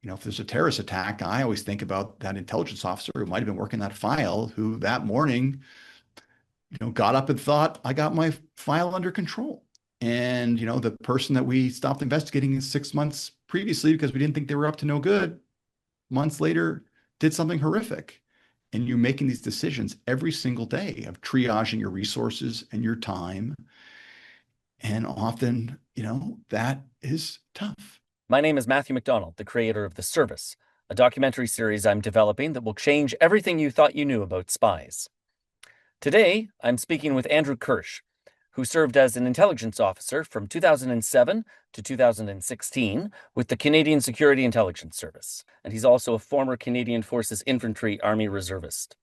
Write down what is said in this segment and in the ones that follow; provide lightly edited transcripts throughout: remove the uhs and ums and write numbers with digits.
if there's a terrorist attack, I always think about that intelligence officer who might have been working that file, who that morning, got up and thought, I got my file under control. And, the person that we stopped investigating 6 months previously because we didn't think they were up to no good, months later, did something horrific. And you're making these decisions every single day of triaging your resources and your time. And often, that is tough. My name is Matthew McDonald, the creator of The Service, a documentary series I'm developing that will change everything you thought you knew about spies. Today, I'm speaking with Andrew Kirsch, who served as an intelligence officer from 2007 to 2016 with the Canadian Security Intelligence Service, and he's also a former Canadian Forces Infantry Army Reservist.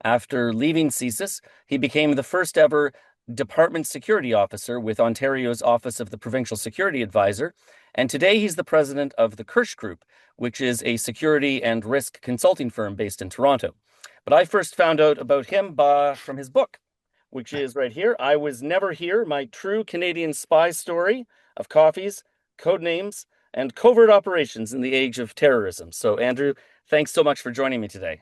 After leaving CSIS, he became the first ever Department Security Officer with Ontario's Office of the Provincial Security Advisor, and today he's the president of the Kirsch Group, which is a security and risk consulting firm based in Toronto. But I first found out about him from his book, which is right here, I Was Never Here, My True Canadian Spy Story of Coffees, Code Names, and Covert Operations in the Age of Terrorism. So, Andrew, thanks so much for joining me today.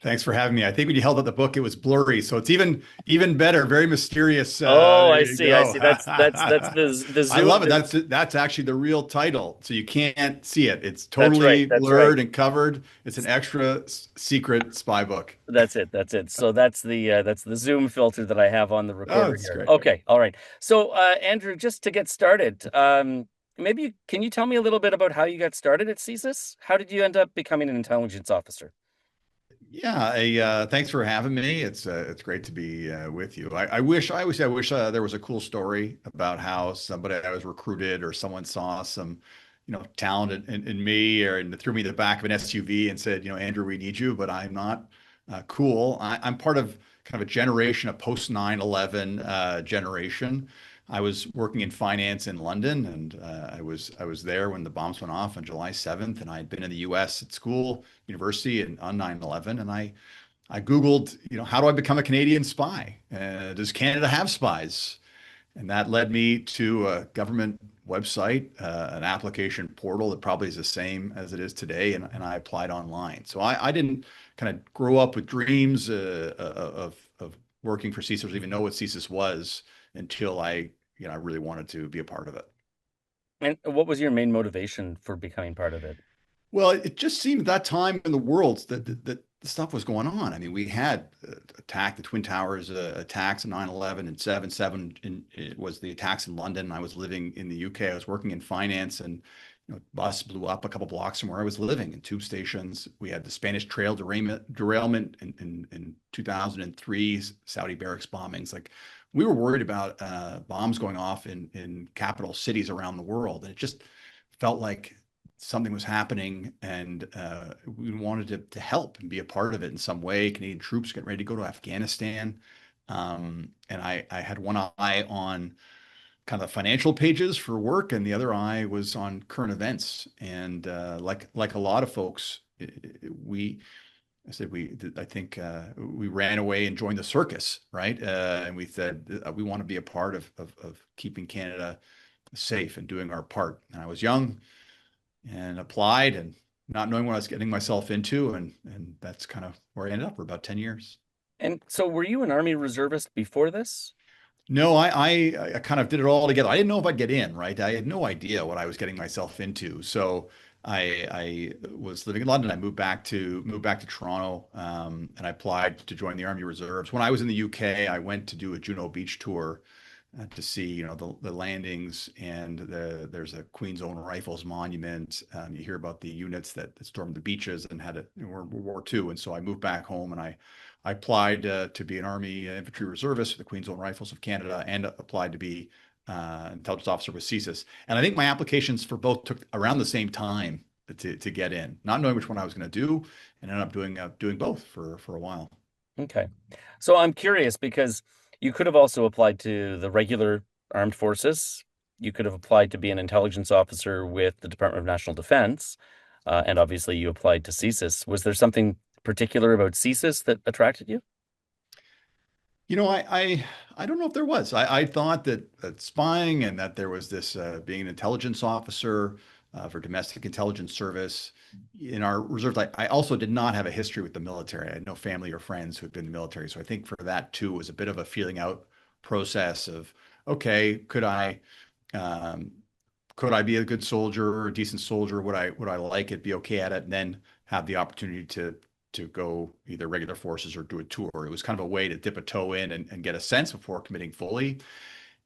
Thanks for having me. I think when you held up the book, it was blurry, so it's even better. Very mysterious. Oh, There I you see. I go. see. That's the I Zoom. love it. That's actually the real title, so you can't see it. It's That's right. totally That's right. blurred and covered. It's an extra secret spy book. That's it. That's it. So that's the Zoom filter that I have on the Oh, recorder it's here. great. Okay. All right. So, Andrew, just to get started, can you tell me a little bit about how you got started at CSIS? How did you end up becoming an intelligence officer? Yeah, thanks for having me. It's great to be with you. I wish there was a cool story about how somebody I was recruited or someone saw some, talent in me or and threw me in the back of an SUV and said, Andrew, we need you. But I'm not cool. I'm part of kind of a generation, a post 9/11 generation. I was working in finance in London, and I was there when the bombs went off on July 7th, and I had been in the U.S. at school, university, and on 9/11, and I Googled, how do I become a Canadian spy? Does Canada have spies? And that led me to a government website, an application portal that probably is the same as it is today, and I applied online. So I didn't kind of grow up with dreams of working for CSIS or even know what CSIS was until I really wanted to be a part of it. And what was your main motivation for becoming part of it? Well, it just seemed at that time in the world that the stuff was going on. I mean, we had attacked the Twin Towers, attacks on 9/11 and 7/7 it was the attacks in London. I was living in the UK. I was working in finance, and bus blew up a couple blocks from where I was living in tube stations. We had the Spanish Trail derailment in 2003, Saudi barracks bombings. Like, we were worried about bombs going off in capital cities around the world, and it just felt like something was happening, and we wanted to help and be a part of it in some way. Canadian troops getting ready to go to Afghanistan. And I had one eye on kind of financial pages for work, and the other eye was on current events. And like a lot of folks, we I said I think we ran away and joined the circus, right? And we said we want to be a part of keeping Canada safe and doing our part. And I was young and applied and not knowing what I was getting myself into. And that's kind of where I ended up for about 10 years. And so, were you an Army reservist before this? No, I kind of did it all together. I didn't know if I'd get in, right? I had no idea what I was getting myself into. So I was living in London. I moved back to Toronto, and I applied to join the Army Reserves. When I was in the UK, I went to do a Juno Beach tour to see, the landings, and there's a Queen's Own Rifles monument. You hear about the units that stormed the beaches and had it in World War II. And so I moved back home, and I applied to be an Army infantry reservist for the Queen's Own Rifles of Canada, and applied to be intelligence officer with CSIS. And I think my applications for both took around the same time to get in, not knowing which one I was going to do, and ended up doing both for a while. Okay. So I'm curious because you could have also applied to the regular armed forces. You could have applied to be an intelligence officer with the Department of National Defense. And obviously you applied to CSIS. Was there something particular about CSIS that attracted you? I don't know if there was. I thought that spying and that there was this being an intelligence officer for domestic intelligence service. In our reserves, I also did not have a history with the military. I had no family or friends who had been in the military. So I think for that too was a bit of a feeling out process of, okay, um, could I be a good soldier or a decent soldier? Would I like it, be okay at it, and then have the opportunity to go either regular forces or do a tour. It was kind of a way to dip a toe in and get a sense before committing fully.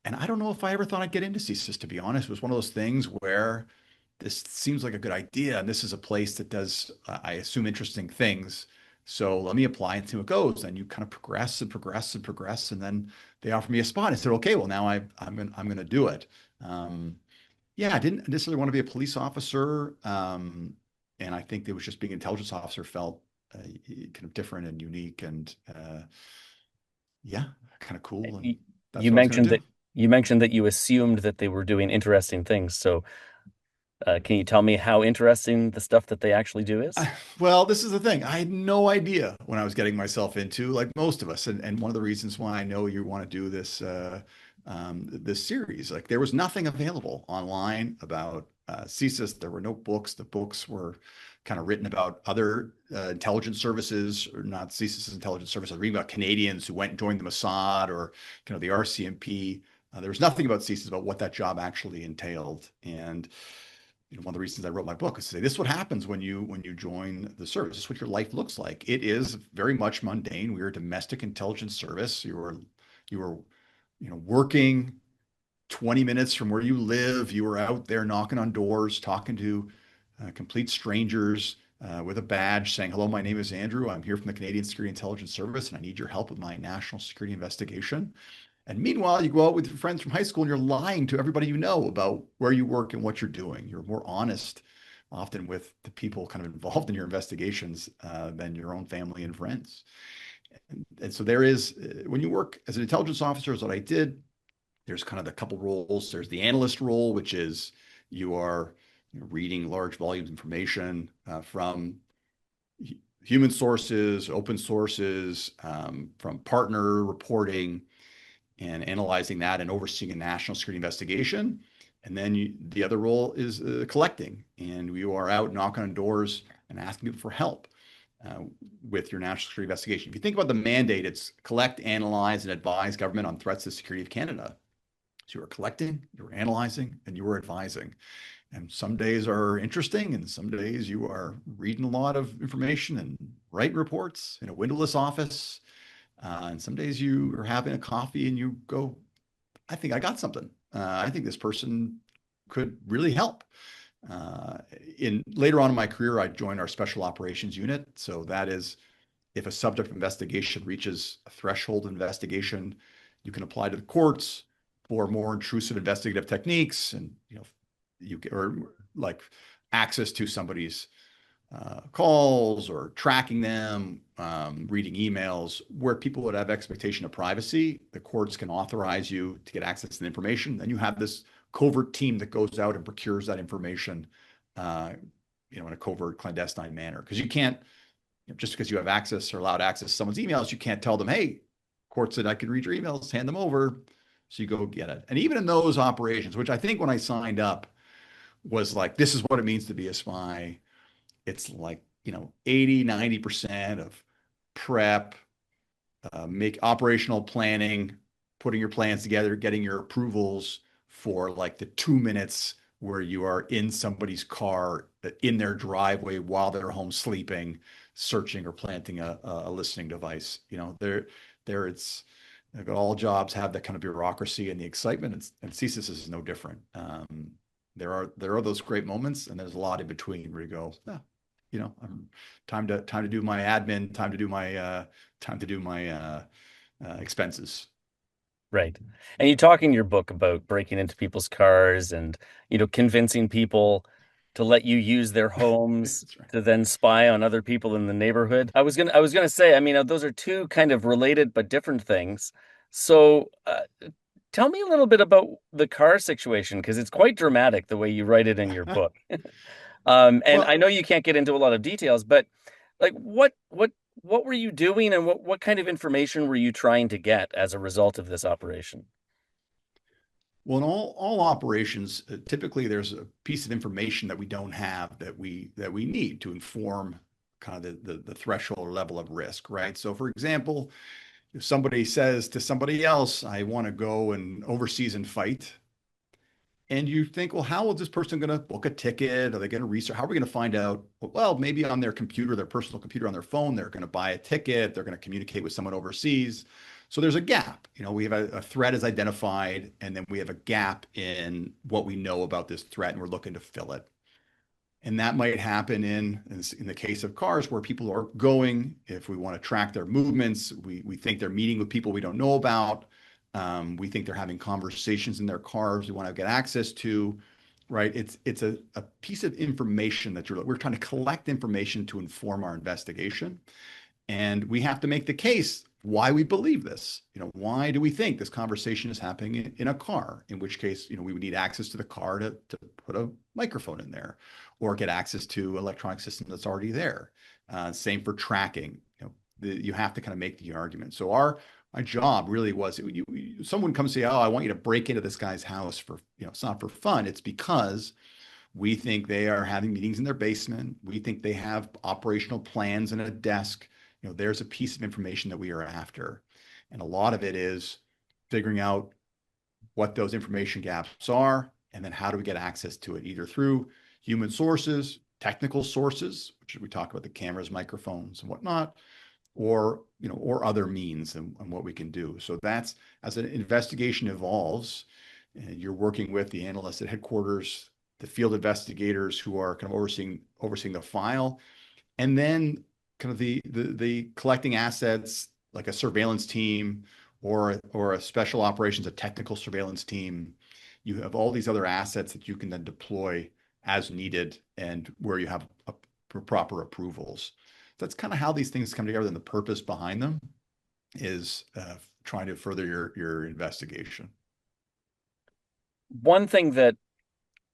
And I don't know if I ever thought I'd get into CSIS, to be honest. It was one of those things where this seems like a good idea, and this is a place that does, I assume, interesting things. So let me apply and see what goes. And you kind of progress and progress and progress, and then they offer me a spot. I said, okay, well now I'm going to do it. Yeah, I didn't necessarily want to be a police officer, and I think it was just being an intelligence officer felt kind of different and unique, and yeah, kind of cool. And You, that's you what I was going mentioned to that do. you mentioned that you assumed that they were doing interesting things. So, can you tell me how interesting the stuff that they actually do is? Well, this is the thing. I had no idea when I was getting myself into, like most of us, and one of the reasons why I know you want to do this series, like there was nothing available online about CSIS. There were no books. The books were kind of written about other intelligence services, or not CSIS intelligence services. Reading about Canadians who went and joined the Mossad or the RCMP. There was nothing about CSIS about what that job actually entailed, and one of the reasons I wrote my book is to say this is what happens when you join the service. This is what your life looks like. It is very much mundane. We are a domestic intelligence service. You were working 20 minutes from where you live. You were out there knocking on doors, talking to complete strangers with a badge saying, "Hello, my name is Andrew. I'm here from the Canadian Security Intelligence Service, and I need your help with my national security investigation." And meanwhile, you go out with your friends from high school and you're lying to everybody you know about where you work and what you're doing. You're more honest often with the people kind of involved in your investigations than your own family and friends. And so there is, when you work as an intelligence officer, is what I did. There's kind of the couple roles. There's the analyst role, which is you are reading large volumes of information from human sources, open sources, from partner reporting, and analyzing that and overseeing a national security investigation. And then the other role is collecting, and you are out knocking on doors and asking people for help uh, with your national security investigation. If you think about the mandate, it's collect, analyze, and advise government on threats to the security of Canada. So you are collecting, you are analyzing, and you are advising. And some days are interesting, and some days you are reading a lot of information and writing reports in a windowless office. And some days you are having a coffee and you go, I think I got something. I think this person could really help. In later on in my career, I joined our special operations unit. So that is, if a subject investigation reaches a threshold investigation, you can apply to the courts for more intrusive investigative techniques, and you get, or like access to somebody's calls or tracking them, reading emails, where people would have expectation of privacy. The courts can authorize you to get access to the information. Then you have this covert team that goes out and procures that information, in a covert, clandestine manner. Because you can't, just because you have access or allowed access to someone's emails, you can't tell them, "Hey, court said I can read your emails, hand them over." So you go get it. And even in those operations, which I think when I signed up was like, this is what it means to be a spy. It's like, 80, 90% of prep, make operational planning, putting your plans together, getting your approvals for like the 2 minutes where you are in somebody's car, in their driveway while they're home sleeping, searching or planting a listening device. There it's like all jobs have that kind of bureaucracy and the excitement, and CSIS is no different. There are those great moments, and there's a lot in between where you go, I'm time to do my admin, time to do my expenses. Right. And you talk in your book about breaking into people's cars and, convincing people to let you use their homes That's right. to then spy on other people in the neighborhood. I was gonna say, I mean, those are two kind of related but different things. So, tell me a little bit about the car situation because it's quite dramatic the way you write it in your book. And I Well, know you can't get into a lot of details, but like what were you doing and what kind of information were you trying to get as a result of this operation? Well, in all operations, typically there's a piece of information that we don't have that we need to inform kind of the threshold or level of risk, right? So, for example, if somebody says to somebody else, "I want to go and overseas and fight," and you think, well, how is this person going to book a ticket? Are they going to research? How are we going to find out? Well, maybe on their computer, their personal computer on their phone, they're going to buy a ticket. They're going to communicate with someone overseas. So there's a gap. We have a threat is identified, and then we have a gap in what we know about this threat, and we're looking to fill it. And that might happen in the case of cars where people are going. If we want to track their movements, we think they're meeting with people we don't know about. We think they're having conversations in their cars we want to get access to, right? It's a piece of information that we're trying to collect information to inform our investigation. And we have to make the case why we believe this. Why do we think this conversation is happening in a car? In which case, we would need access to the car to put a microphone in there or get access to electronic system that's already there. Same for tracking. You have to kind of make the argument. So my job really was, someone comes say, "Oh, I want you to break into this guy's house for, it's not for fun. It's because we think they are having meetings in their basement. We think they have operational plans in a desk. There's a piece of information that we are after." And a lot of it is figuring out what those information gaps are, and then how do we get access to it, either through human sources, technical sources, which we talk about the cameras, microphones, and whatnot, or other means and what we can do. So that's, as an investigation evolves, and you're working with the analysts at headquarters, the field investigators who are kind of overseeing the file, and then kind of the collecting assets like a surveillance team or a special operations, a technical surveillance team. You have all these other assets that you can then deploy as needed and where you have proper approvals. That's kind of how these things come together, and the purpose behind them is trying to further your investigation. One thing that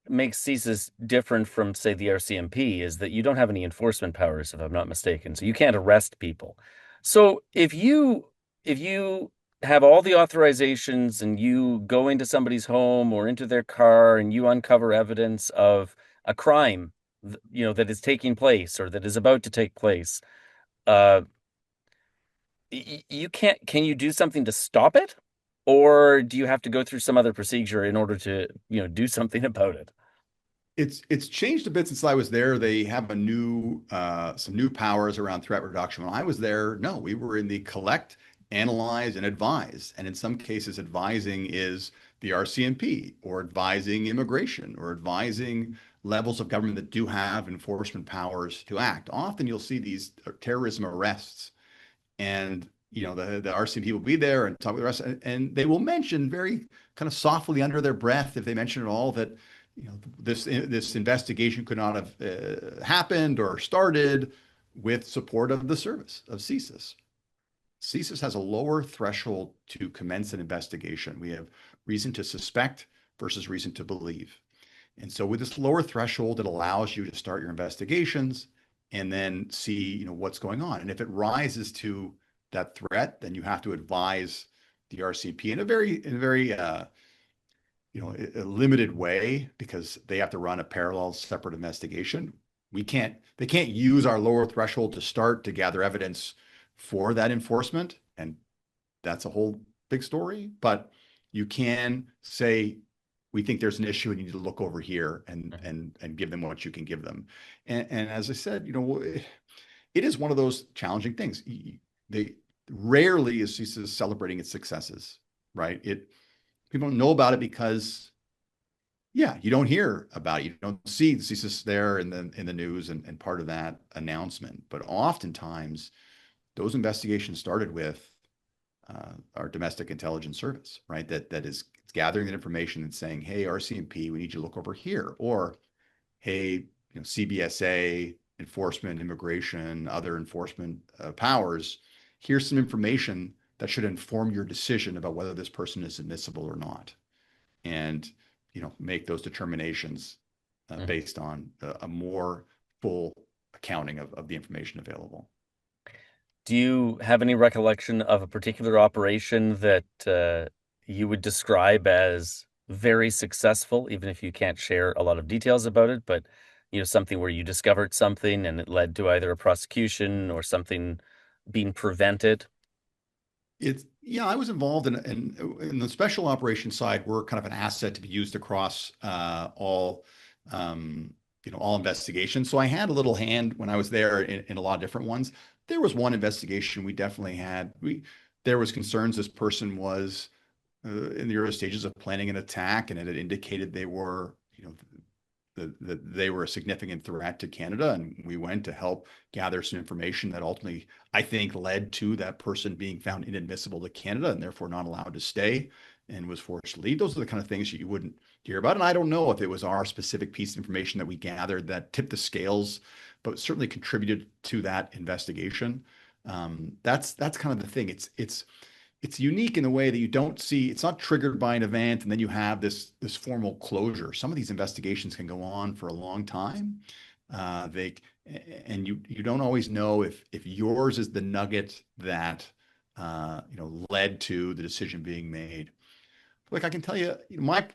makes CSIS different from, say, the RCMP is that you don't have any enforcement powers, if I'm not mistaken. So you can't arrest people. So if you have all the authorizations and you go into somebody's home or into their car and you uncover evidence of a crime, that is taking place or that is about to take place, uh, you can't. Can you do something to stop it, or do you have to go through some other procedure in order to, do something about it? It's changed a bit since I was there. They have some new powers around threat reduction. When I was there, no, we were in the collect, analyze, and advise. And in some cases, advising is the RCMP or advising immigration or advising levels of government that do have enforcement powers to act. Often you'll see these terrorism arrests, and the RCMP will be there and talk with the rest, and they will mention very kind of softly under their breath, if they mention at all, that this investigation could not have happened or started with support of the service of CSIS. CSIS has a lower threshold to commence an investigation. We have reason to suspect versus reason to believe. And so with this lower threshold, it allows you to start your investigations and then see, what's going on. And if it rises to that threat, then you have to advise the RCMP in a very a limited way, because they have to run a parallel separate investigation. They can't use our lower threshold to start to gather evidence for that enforcement. And that's a whole big story, but you can say, we think there's an issue and you need to look over here and give them what you can give them. And as I said, it is one of those challenging things. They rarely is CSIS celebrating its successes, right? People don't know about it because, yeah, you don't hear about it. You don't see the CSIS there in the news and part of that announcement. But oftentimes, those investigations started with our domestic intelligence service, right? That is gathering that information and saying, "Hey, RCMP, we need you to look over here," or, "Hey, CBSA, enforcement, immigration, other enforcement powers, here's some information that should inform your decision about whether this person is admissible or not," and make those determinations based on a more full accounting of the information available. Do you have any recollection of a particular operation that you would describe as very successful, even if you can't share a lot of details about it, but something where you discovered something and it led to either a prosecution or something being prevented? Yeah, I was involved in the special operations side. We're kind of an asset to be used across um, all investigations. So I had a little hand when I was there in a lot of different ones. There was one investigation we definitely had. There was concerns this person was in the early stages of planning an attack, and it had indicated they were, that they were a significant threat to Canada, and we went to help gather some information that ultimately, I think, led to that person being found inadmissible to Canada and therefore not allowed to stay and was forced to leave. Those are the kind of things you wouldn't hear about. And I don't know if it was our specific piece of information that we gathered that tipped the scales, but certainly contributed to that investigation. That's kind of the thing. It's unique in the way that you don't see, it's not triggered by an event and then you have this formal closure. Some of these investigations can go on for a long time. They and you don't always know if yours is the nugget that led to the decision being made. Like I can tell you, my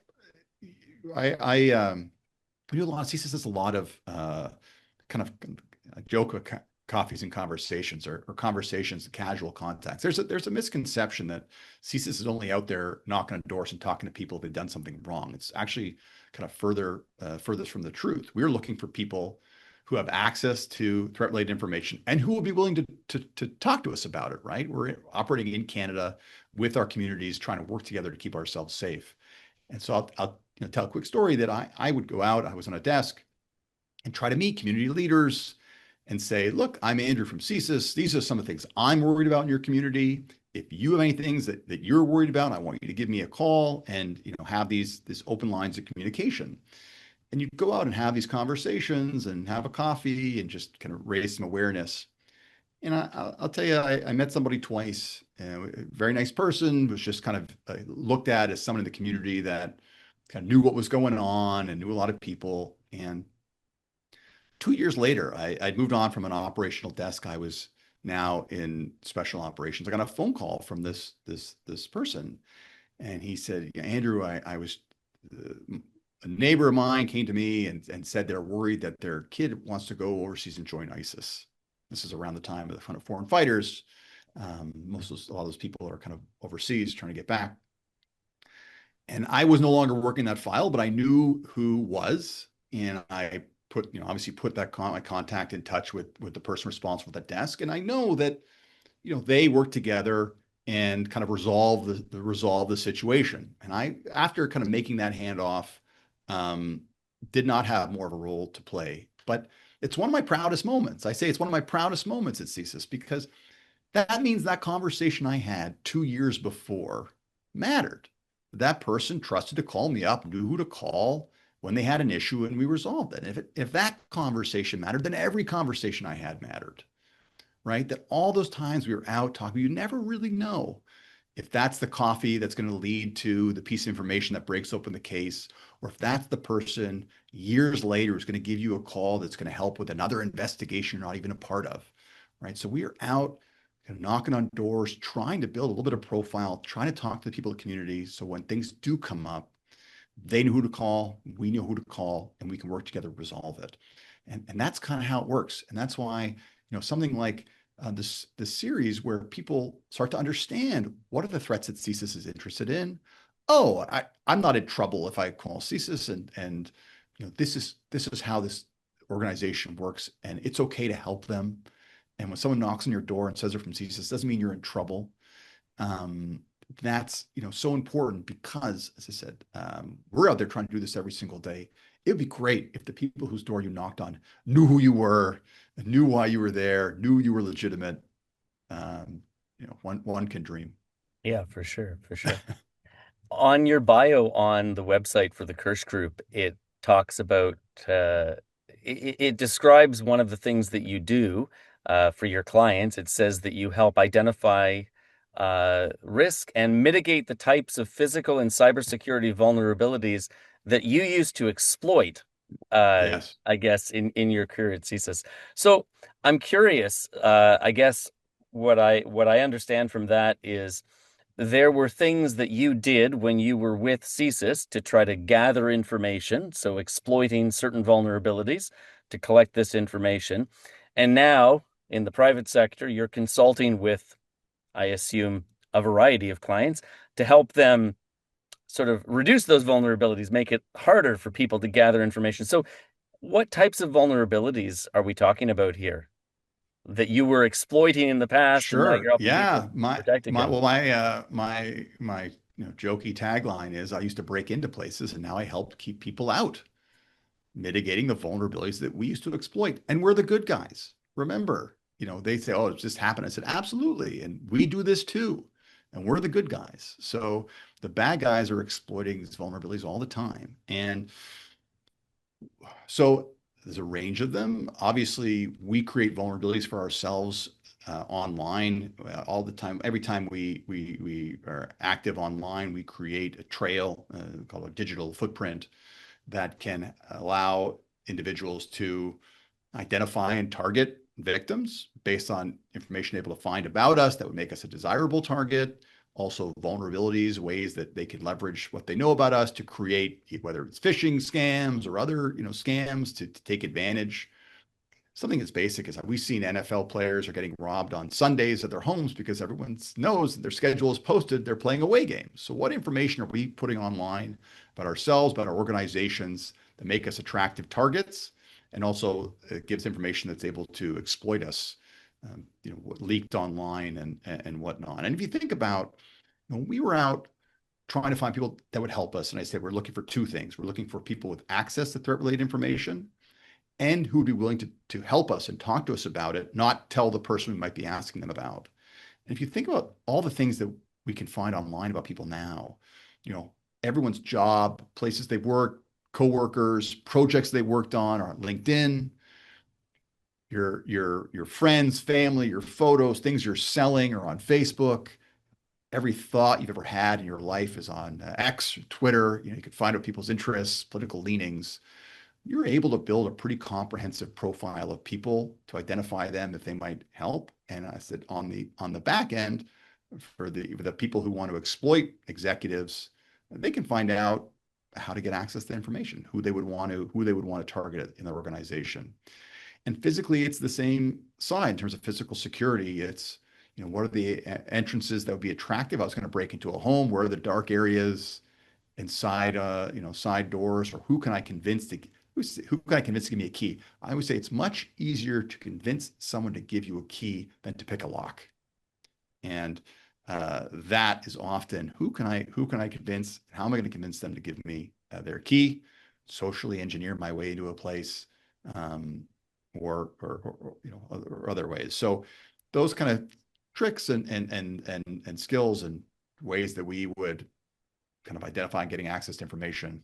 I we do a lot of CSIS does a lot of kind of joke coffees and conversations or conversations, casual contacts. There's a misconception that CSIS is only out there knocking on doors and talking to people if they've done something wrong. It's actually kind of furthest from the truth. We're looking for people who have access to threat-related information and who will be willing to talk to us about it, right? We're operating in Canada with our communities, trying to work together to keep ourselves safe. And so I'll tell a quick story that I would go out, I was on a desk and try to meet community leaders and say, look, I'm Andrew from CSIS. These are some of the things I'm worried about in your community. If you have any things that you're worried about, I want you to give me a call and have these open lines of communication. And you go out and have these conversations and have a coffee and just kind of raise some awareness. And I'll tell you, I met somebody twice, a very nice person, was just kind of looked at as someone in the community that kind of knew what was going on and knew a lot of people. And 2 years later, I'd moved on from an operational desk. I was now in special operations. I got a phone call from this person, and he said, "Yeah, Andrew, I was a neighbor of mine came to me and said they're worried that their kid wants to go overseas and join ISIS." This is around the time of the kind of foreign fighters. A lot of those people are kind of overseas trying to get back. And I was no longer working that file, but I knew who was, and I obviously put my contact in touch with the person responsible for that desk, and I know that they work together and kind of resolve the situation. And I, after kind of making that handoff, did not have more of a role to play. But it's one of my proudest moments. I say it's one of my proudest moments at CSIS because that means that conversation I had 2 years before mattered. That person trusted to call me up, knew who to call when they had an issue, and we resolved it. If that conversation mattered, then every conversation I had mattered, right? That all those times we were out talking, you never really know if that's the coffee that's going to lead to the piece of information that breaks open the case, or if that's the person years later who's going to give you a call that's going to help with another investigation you're not even a part of, right? So we are out kind of knocking on doors, trying to build a little bit of profile, trying to talk to the people in the community. So when things do come up, they know who to call, we know who to call, and we can work together to resolve it. And that's kind of how it works. And that's why, something like this series where people start to understand what are the threats that CSIS is interested in. Oh, I'm not in trouble if I call CSIS, and this is how this organization works, and it's okay to help them. And when someone knocks on your door and says they're from CSIS, doesn't mean you're in trouble. That's so important because, as I said, we're out there trying to do this every single day. It would be great if the people whose door you knocked on knew who you were, knew why you were there, knew you were legitimate. One can dream. Yeah, for sure, for sure. On your bio on the website for the Kirsch Group, it talks about it describes one of the things that you do for your clients. It says that you help identify risk and mitigate the types of physical and cybersecurity vulnerabilities that you use to exploit, Yes. I guess, in your career at CSIS. So I'm curious, I guess what I understand from that is there were things that you did when you were with CSIS to try to gather information, so exploiting certain vulnerabilities to collect this information. And now in the private sector, you're consulting with, I assume, a variety of clients to help them sort of reduce those vulnerabilities, make it harder for people to gather information. So, what types of vulnerabilities are we talking about here that you were exploiting in the past and now Sure. you're helping people Yeah. My protect my against? well my jokey tagline is I used to break into places and now I help keep people out, mitigating the vulnerabilities that we used to exploit. And we're the good guys. Remember, they say, "Oh, it just happened." I said, "Absolutely." And we do this too. And we're the good guys. So the bad guys are exploiting these vulnerabilities all the time. And so there's a range of them. Obviously, we create vulnerabilities for ourselves online all the time. Every time we are active online, we create a trail called a digital footprint that can allow individuals to identify and target victims based on information able to find about us that would make us a desirable target. Also, vulnerabilities, ways that they can leverage what they know about us to create, whether it's phishing scams or other, scams to take advantage. Something as basic as we've seen NFL players are getting robbed on Sundays at their homes because everyone knows that their schedule is posted, they're playing away games. So what information are we putting online about ourselves, about our organizations that make us attractive targets? And also it gives information that's able to exploit us, what leaked online and whatnot. And if you think about, when we were out trying to find people that would help us, and I said we're looking for two things. We're looking for people with access to threat-related information and who would be willing to help us and talk to us about it, not tell the person we might be asking them about. And if you think about all the things that we can find online about people now, you know, everyone's job, places they work, coworkers, projects they worked on are on LinkedIn. Your friends, family, your photos, things you're selling are on Facebook. Every thought you've ever had in your life is on X, Twitter. You can find out people's interests, political leanings. You're able to build a pretty comprehensive profile of people to identify them if they might help. And I said on the back end, for the people who want to exploit executives, they can find out how to get access to information, who they would want to target in their organization. And physically, it's the same side in terms of physical security. It's, what are the entrances that would be attractive? I was going to break into a home. Where are the dark areas inside, side doors, or who can I convince to give me a key? I would say it's much easier to convince someone to give you a key than to pick a lock. And that is often who can I convince? How am I going to convince them to give me their key? Socially engineer my way into a place, um, or other ways. So those kind of tricks and skills and ways that we would kind of identify and getting access to information.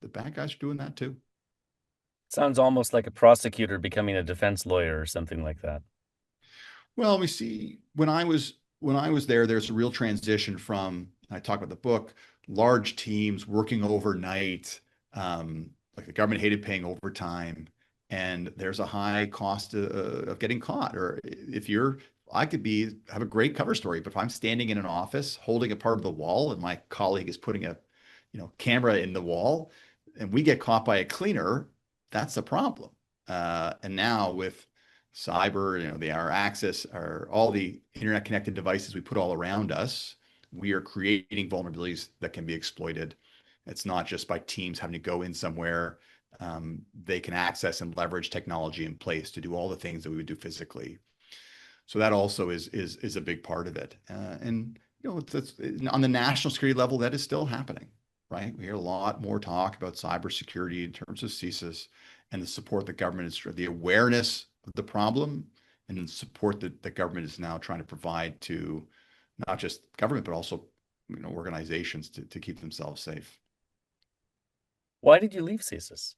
The bad guys are doing that too. Sounds almost like a prosecutor becoming a defense lawyer or something like that. Well, we see when I was there, there's a real transition from, I talk about the book, large teams working overnight, like the government hated paying overtime, and there's a high cost of getting caught. Or if you're, I could have a great cover story, but if I'm standing in an office holding a part of the wall and my colleague is putting a, camera in the wall, and we get caught by a cleaner, that's a problem. And now with cyber, our access, are all the internet connected devices we put all around us. We are creating vulnerabilities that can be exploited. It's not just by teams having to go in somewhere. They can access and leverage technology in place to do all the things that we would do physically. So that also is a big part of it. And that's on the national security level, that is still happening, right? We hear a lot more talk about cybersecurity in terms of CSIS and the support the government is, the awareness of the problem and the support that the government is now trying to provide to not just government, but also organizations to keep themselves safe. Why did you leave CSIS?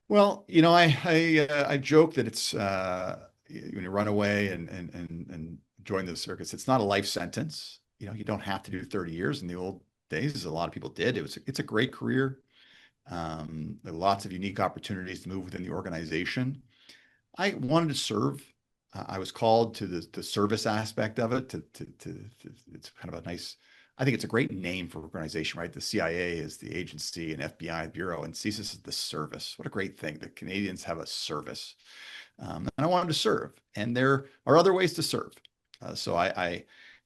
Well, I joke that it's when you run away and join the circus, it's not a life sentence. You don't have to do 30 years in the old days, as a lot of people did. It's a great career. There are lots of unique opportunities to move within the organization. I wanted to serve I was called to the service aspect of it. It's kind of a nice, I think it's a great name for organization, right? The CIA is the agency and FBI bureau, and CSIS is the service. What a great thing. The Canadians have a service. And I wanted to serve. And there are other ways to serve.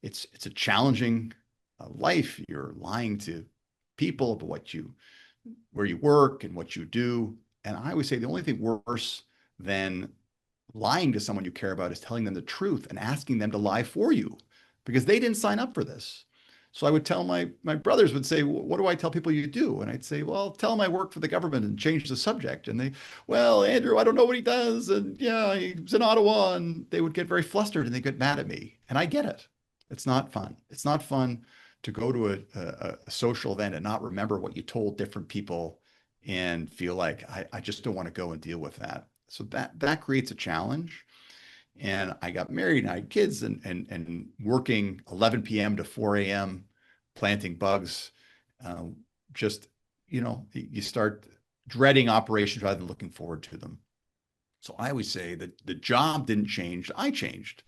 It's a challenging life. You're lying to people about where you work and what you do. And I always say the only thing worse than lying to someone you care about is telling them the truth and asking them to lie for you because they didn't sign up for this. So I would tell my brothers would say, what do I tell people you do? And I'd say, well, tell them I work for the government and change the subject. And they, well, Andrew, I don't know what he does. And yeah, he's in Ottawa. And they would get very flustered and they get mad at me. And I get it. It's not fun. It's not fun to go to a social event and not remember what you told different people and feel like I just don't want to go and deal with that. So that creates a challenge. And I got married and I had kids and working 11 p.m. to 4 a.m. planting bugs. Um, just, you start dreading operations rather than looking forward to them. So I always say that the job didn't change. I changed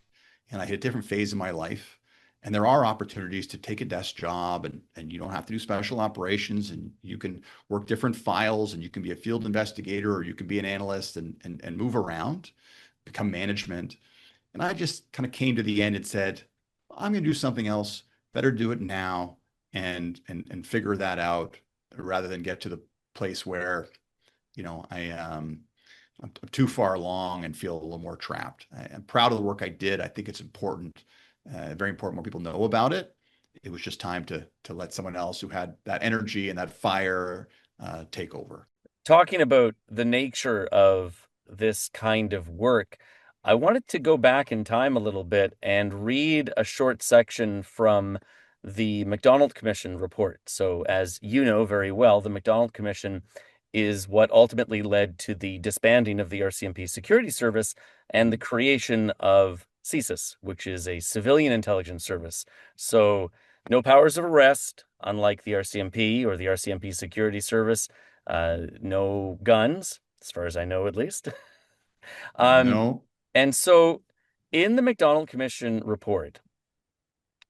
and I hit a different phase in my life. And there are opportunities to take a desk job and you don't have to do special operations and you can work different files and you can be a field investigator or you can be an analyst and move around, become management. And I just kind of came to the end and said, I'm going to do something else. Better do it now and figure that out rather than get to the place where, I'm too far along and feel a little more trapped. I'm proud of the work I did. I think it's important, very important more people know about it. It was just time to let someone else who had that energy and that fire take over. Talking about the nature of this kind of work, I wanted to go back in time a little bit and read a short section from the MacDonald Commission report. So, as you know very well, the MacDonald Commission is what ultimately led to the disbanding of the RCMP security service and the creation of CSIS, which is a civilian intelligence service. So, no powers of arrest, unlike the RCMP or the RCMP security service. No guns, as far as I know, at least. um, No, and so, in the MacDonald Commission report,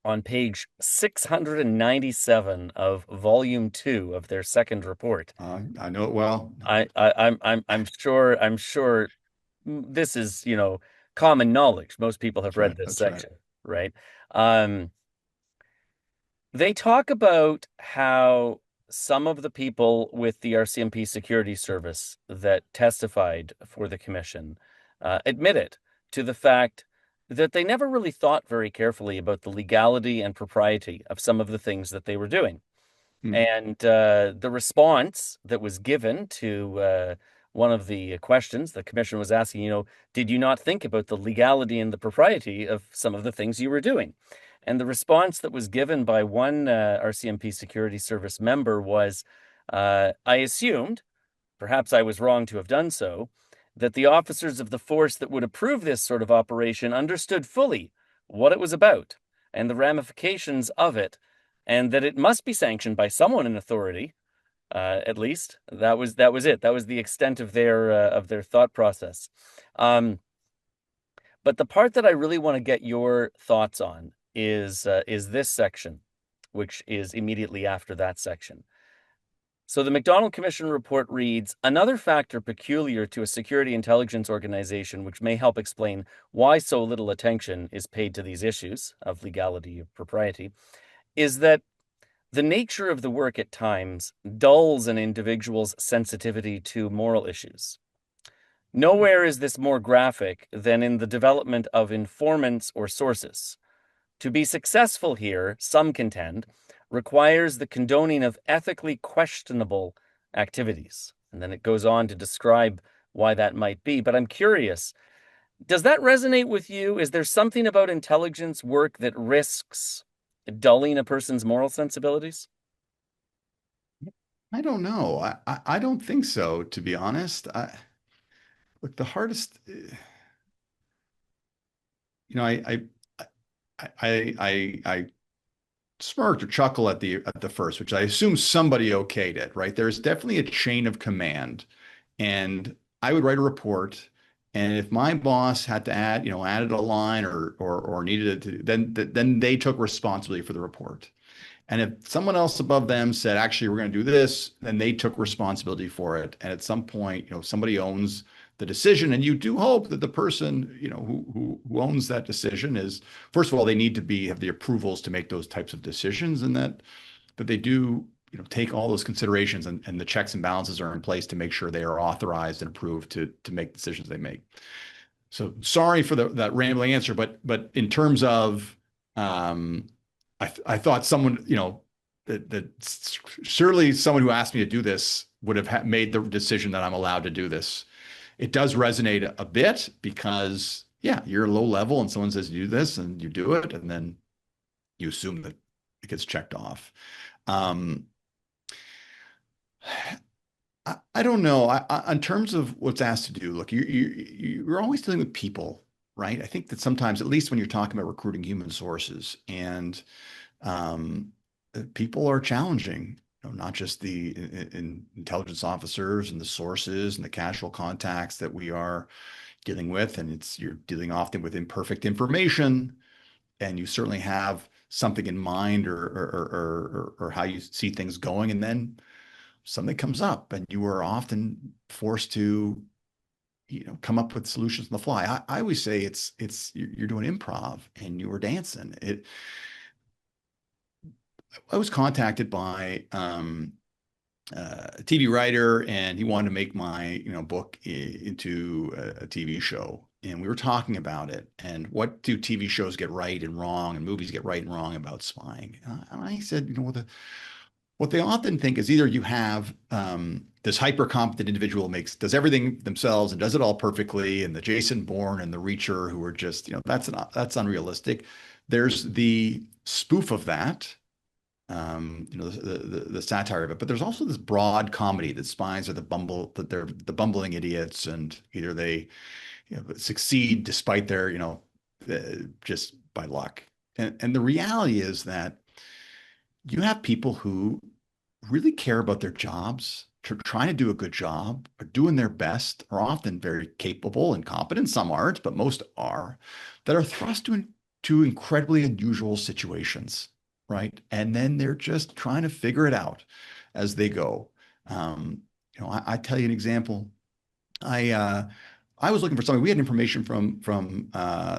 on page 697 of volume 2 of their second report, I know it well. I'm sure this is, common knowledge. Most people have That's read right. this That's right. section, right? Um, they talk about how some of the people with the RCMP security service that testified for the commission admitted to the fact that they never really thought very carefully about the legality and propriety of some of the things that they were doing. Hmm. And the response that was given to one of the questions the commission was asking, did you not think about the legality and the propriety of some of the things you were doing? And the response that was given by one RCMP security service member was, I assumed, perhaps I was wrong to have done so, that the officers of the force that would approve this sort of operation understood fully what it was about and the ramifications of it, and that it must be sanctioned by someone in authority. At least that was it. That was the extent of their thought process. But the part that I really want to get your thoughts on is this section, which is immediately after that section. So the MacDonald Commission report reads, another factor peculiar to a security intelligence organization which may help explain why so little attention is paid to these issues of legality or propriety is that the nature of the work at times dulls an individual's sensitivity to moral issues. Nowhere is this more graphic than in the development of informants or sources. To be successful here, some contend, requires the condoning of ethically questionable activities. And then it goes on to describe why that might be. But I'm curious, does that resonate with you? Is there something about intelligence work that risks dulling a person's moral sensibilities? I don't know. I don't think so, to be honest. Look, the hardest, I I smirked or chuckle at the first, which I assume somebody okayed it, right? There's definitely a chain of command, and I would write a report, And if my boss had to added a line or needed it to, then they took responsibility for the report. And if someone else above them said, actually, we're going to do this, then they took responsibility for it. And at some point, somebody owns the decision. And you do hope that the person, who owns that decision is, first of all, they need to have the approvals to make those types of decisions, and that they do, take all those considerations, and the checks and balances are in place to make sure they are authorized and approved to make decisions they make. So sorry for that rambling answer, but in terms of, I thought someone, that surely someone who asked me to do this would have made the decision that I'm allowed to do this. It does resonate a bit because, yeah, you're low level and someone says you do this and you do it, and then you assume that it gets checked off. I don't know. In terms of what's asked to do, look, you're always dealing with people, right? I think that sometimes, at least when you're talking about recruiting human sources, and um, people are challenging, not just the intelligence officers and the sources and the casual contacts that we are dealing with, and you're dealing often with imperfect information, and you certainly have something in mind or how you see things going, and then something comes up and you are often forced to come up with solutions on the fly. I always say you're doing improv and you were dancing it. I was contacted by a TV writer, and he wanted to make my book into a TV show, and we were talking about it and what do TV shows get right and wrong and movies get right and wrong about spying. And I said, what they often think is either you have this hyper competent individual does everything themselves and does it all perfectly, and the Jason Bourne and the Reacher who are just, that's unrealistic. There's the spoof of that, the satire of it, but there's also this broad comedy that spies are that they're the bumbling idiots, and either they succeed despite their just by luck. And the reality is that you have people who really care about their jobs, trying to do a good job, are doing their best, are often very capable and competent. Some aren't, but most are, that are thrust into incredibly unusual situations, right? And then they're just trying to figure it out as they go. I tell you an example. I was looking for something. We had information from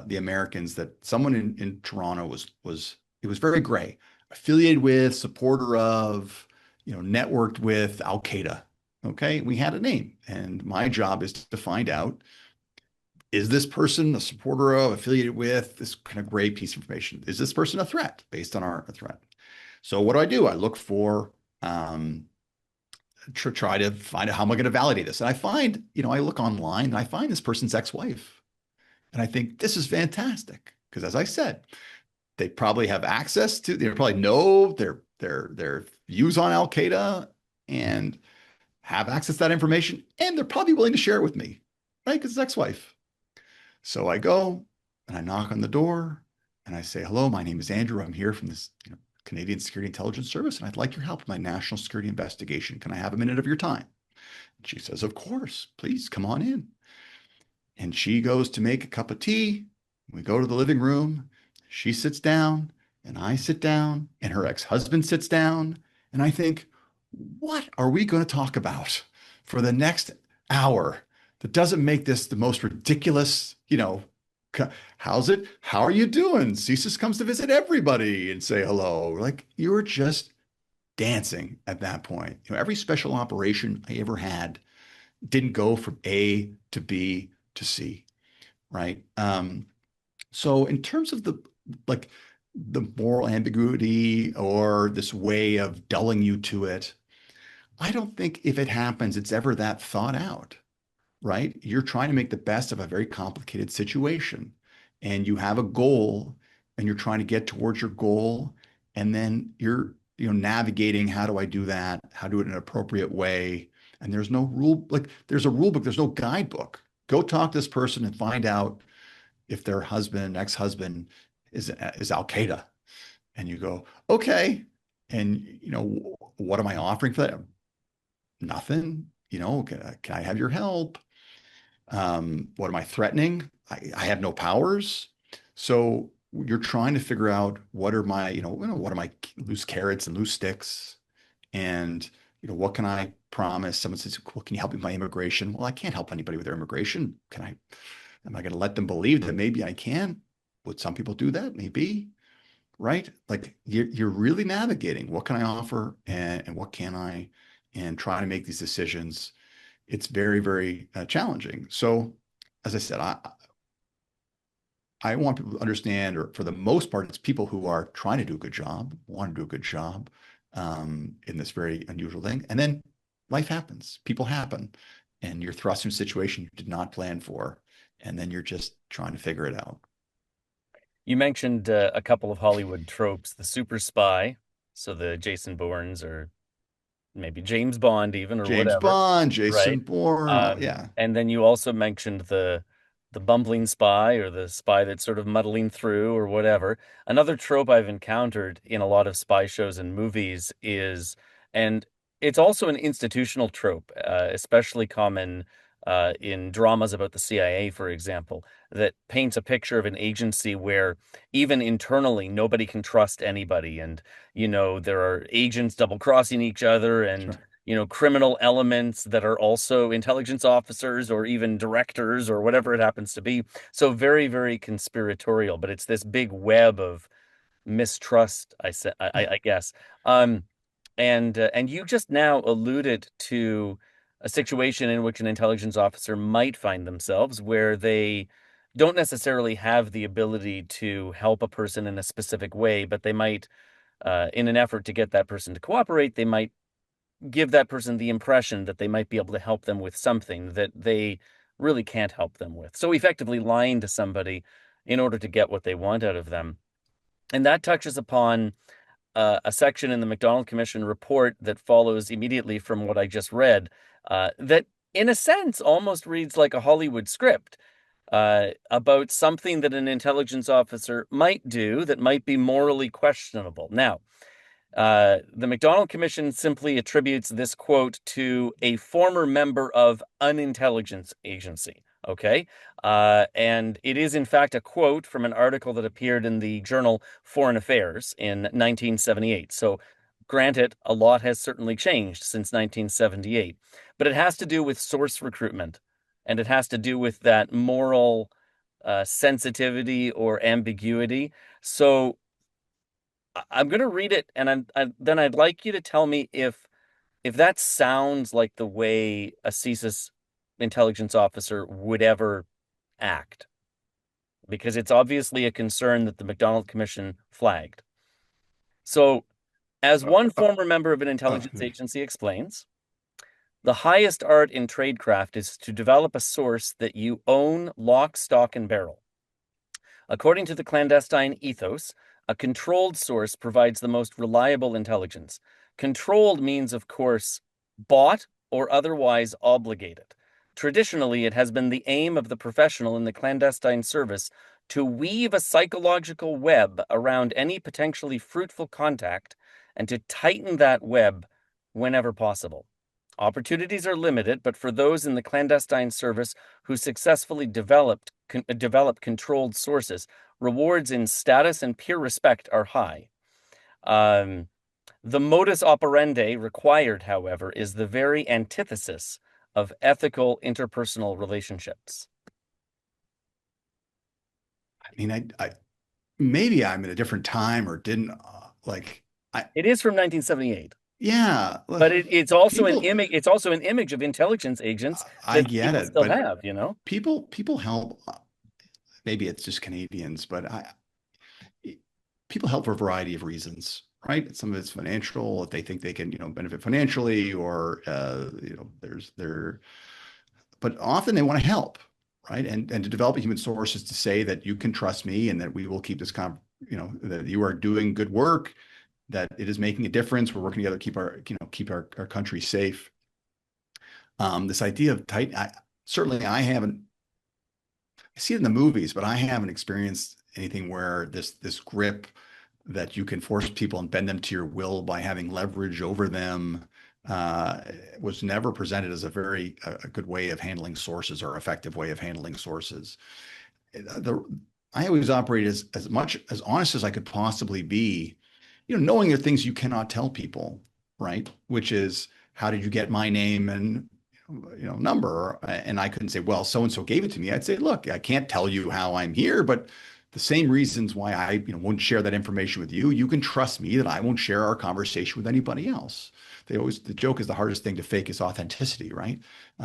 the Americans that someone in Toronto it was very gray, affiliated with, supporter of, networked with Al Qaeda. Okay, we had a name, and my job is to find out, is this person a supporter of, affiliated with this kind of gray piece of information? Is this person a threat based on a threat? So what do? I look for try to find out, how am I going to validate this? And I find, I look online and I find this person's ex-wife. And I think this is fantastic because, as I said, they probably have access to, they probably know their views on Al Qaeda and have access to that information. And they're probably willing to share it with me, right? Because it's ex-wife. So I go and I knock on the door and I say, hello, my name is Andrew. I'm here from this, Canadian Security Intelligence Service, and I'd like your help with my national security investigation. Can I have a minute of your time? And she says, of course, please come on in. And she goes to make a cup of tea. We go to the living room. She sits down and I sit down and her ex-husband sits down. And I think, what are we going to talk about for the next hour that doesn't make this the most ridiculous, how's it? How are you doing? CSIS comes to visit everybody and say hello. Like, you were just dancing at that point. Every special operation I ever had didn't go from A to B to C, right? So in terms of the moral ambiguity or this way of dulling you to it, I don't think if it happens, it's ever that thought out, right? You're trying to make the best of a very complicated situation, and you have a goal and you're trying to get towards your goal. And then you're, navigating, how do I do that? How do it in an appropriate way? And there's no rule, there's a rule book, there's no guidebook. Go talk to this person and find out if their husband, ex-husband is Al Qaeda. And you go, okay. And, what am I offering for that? Nothing. Can I have your help? What am I threatening? I have no powers. So you're trying to figure out what are my, what are my loose carrots and loose sticks? And, what can I promise? Someone says, well, can you help me with my immigration? Well, I can't help anybody with their immigration. Am I going to let them believe that maybe I can? Would some people do that? Maybe, right? Like you're really navigating what can I offer and what can I, and try to make these decisions. It's very, very challenging. So, as I said, I want people to understand, or for the most part, it's people who are trying to do a good job, want to do a good job in this very unusual thing. And then life happens, people happen, and you're thrust in a situation you did not plan for. And then you're just trying to figure it out. You mentioned a couple of Hollywood tropes, the super spy, so the Jason Bournes or maybe James Bond even or James whatever, Bond, Jason right? Bourne, yeah, And then you also mentioned the bumbling spy or the spy that's sort of muddling through or whatever. Another trope I've encountered in a lot of spy shows and movies is, and it's also an institutional trope, especially common in dramas about the CIA, for example, that paints a picture of an agency where even internally nobody can trust anybody, and there are agents double crossing each other, and sure. criminal elements that are also intelligence officers or even directors or whatever it happens to be. So very, very conspiratorial, but it's this big web of mistrust, I guess. Um, and you just now alluded to a situation in which an intelligence officer might find themselves where they don't necessarily have the ability to help a person in a specific way, but they might, in an effort to get that person to cooperate, they might give that person the impression that they might be able to help them with something that they really can't help them with. So effectively lying to somebody in order to get what they want out of them. And that touches upon a section in the McDonald Commission report that follows immediately from what I just read, that in a sense almost reads like a Hollywood script. About something that an intelligence officer might do that might be morally questionable. Now, the McDonald Commission simply attributes this quote to a former member of an intelligence agency. Okay. And it is, in fact, a quote from an article that appeared in the journal Foreign Affairs in 1978. So, granted, a lot has certainly changed since 1978, but it has to do with source recruitment and it has to do with that moral sensitivity or ambiguity. So, I'm going to read it, and then I'd like you to tell me if that sounds like the way a CSIS intelligence officer would ever act, because it's obviously a concern that the McDonald Commission flagged. So, as Uh, one uh, former member of an intelligence okay. agency explains, the highest art in tradecraft is to develop a source that you own lock, stock, and barrel. According to the clandestine ethos, a controlled source provides the most reliable intelligence. Controlled means, of course, bought or otherwise obligated. Traditionally, it has been the aim of the professional in the clandestine service to weave a psychological web around any potentially fruitful contact and to tighten that web whenever possible. Opportunities are limited, but for those in the clandestine service who successfully develop controlled sources, rewards in status and peer respect are high. Um, the modus operandi required, however, is the very antithesis of ethical interpersonal relationships. I mean, maybe I'm in a different time or didn't like, I, It is from 1978, yeah, but it's also an people, image. It's also an image of intelligence agents I that get people it, still but have. people help. Maybe it's just Canadians, but people help for a variety of reasons, right? Some of it's financial, if they think they can, benefit financially, or but often they want to help, right? And to develop a human source is to say that you can trust me and that we will keep this that you are doing good work, that it is making a difference. We're working together to keep our country safe. This idea of tight, certainly I haven't, I see it in the movies, but I haven't experienced anything where this grip that you can force people and bend them to your will by having leverage over them. uh, was never presented as a good way of handling sources or effective way of handling sources. The I always operated as much as honest as I could possibly be, knowing there are things you cannot tell people, right? Which is, how did you get my name and number? And I couldn't say, well, so and so gave it to me. I'd say, look, I can't tell you how I'm here, but the same reasons why I won't share that information with you, you can trust me that I won't share our conversation with anybody else. The joke is the hardest thing to fake is authenticity, right?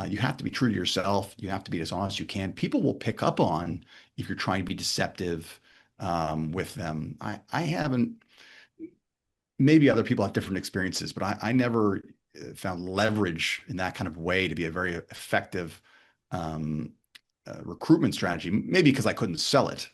You have to be true to yourself. You have to be as honest as you can. People will pick up on if you're trying to be deceptive with them. I haven't, maybe other people have different experiences, but I never found leverage in that kind of way to be a very effective um, recruitment strategy. Maybe because I couldn't sell it,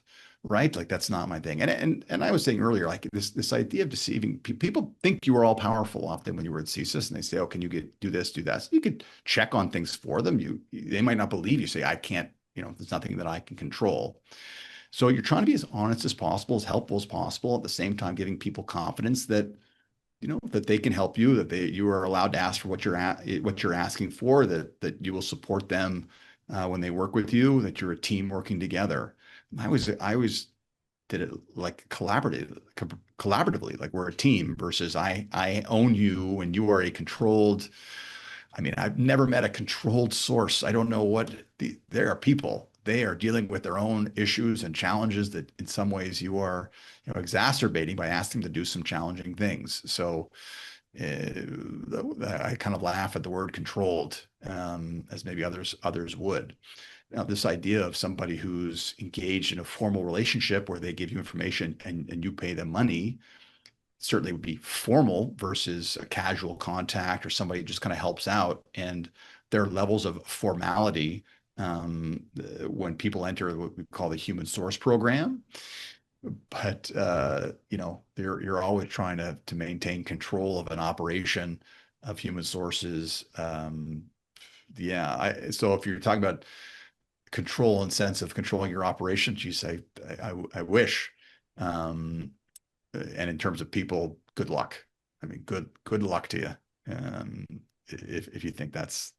right? Like that's not my thing. And I was saying earlier, like this idea of deceiving people think you are all powerful often when you were at CSIS, and they say, "Oh, can you do this, do that?" So you could check on things for them. They might not believe you. Say, "I can't." There's nothing that I can control. So you're trying to be as honest as possible, as helpful as possible, at the same time giving people confidence that that they can help you, that you are allowed to ask for what you're asking for, that you will support them when they work with you, that you're a team working together. I always did it like collaboratively, like we're a team versus I own you and you are a controlled. I mean, I've never met a controlled source. I don't know there are people. They are dealing with their own issues and challenges that in some ways you are, exacerbating by asking them to do some challenging things. So I kind of laugh at the word controlled, as maybe others would. Now, this idea of somebody who's engaged in a formal relationship where they give you information and you pay them money certainly would be formal versus a casual contact or somebody who just kind of helps out. And there are levels of formality when people enter what we call the human source program. But you're always trying to maintain control of an operation of human sources. So if you're talking about control and sense of controlling your operations, you say, I wish. And in terms of people, good luck. I mean, good luck to you. If you think that's,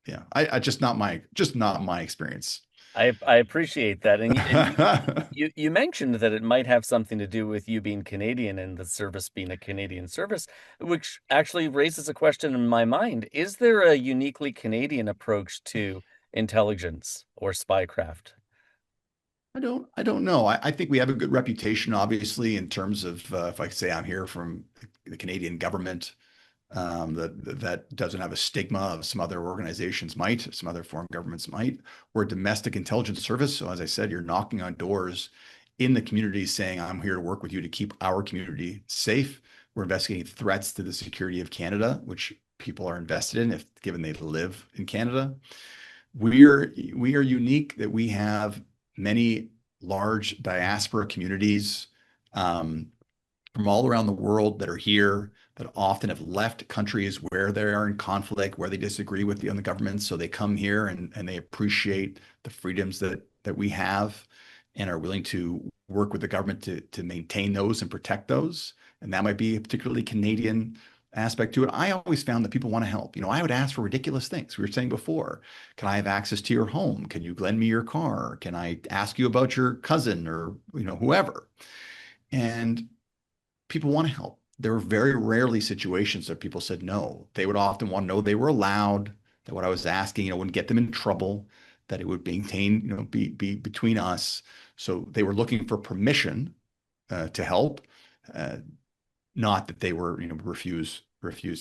yeah, I just not my experience. I appreciate that, and you mentioned that it might have something to do with you being Canadian and the service being a Canadian service, which actually raises a question in my mind. Is there a uniquely Canadian approach to intelligence or spycraft? I don't know. I think we have a good reputation, obviously, in terms of if I say I'm here from the Canadian government, that doesn't have a stigma of some other organizations might, some other foreign governments might. We're a domestic intelligence service. So as I said, you're knocking on doors in the community saying, I'm here to work with you to keep our community safe. We're investigating threats to the security of Canada, which people are invested in if given they live in Canada. We are unique that we have many large diaspora communities um, from all around the world that are here that often have left countries where they are in conflict, where they disagree with the government. So they come here and they appreciate the freedoms that we have and are willing to work with the government to maintain those and protect those. And that might be a particularly Canadian aspect to it. I always found that people want to help. I would ask for ridiculous things. We were saying before, can I have access to your home? Can you lend me your car? Can I ask you about your cousin or whoever? And people want to help. There were very rarely situations that people said no. They would often want to know they were allowed, that what I was asking, wouldn't get them in trouble, that it would maintain, be between us. So they were looking for permission to help, uh, not that they were, refuse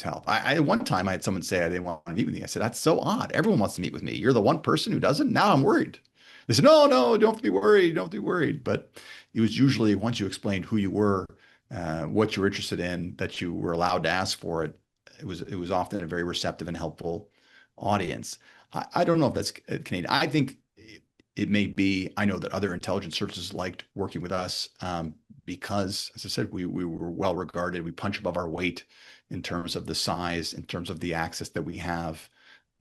help. At one time I had someone say they want to meet with me. I said, that's so odd. Everyone wants to meet with me. You're the one person who doesn't. Now I'm worried. They said, no, no, don't be worried. Don't be worried. But it was usually once you explained who you were, what you were interested in, that you were allowed to ask for it. It was often a very receptive and helpful audience. I don't know if that's Canadian. I think it may be. I know that other intelligence services liked working with us because, as I said, we were well regarded. We punch above our weight in terms of the size, in terms of the access that we have,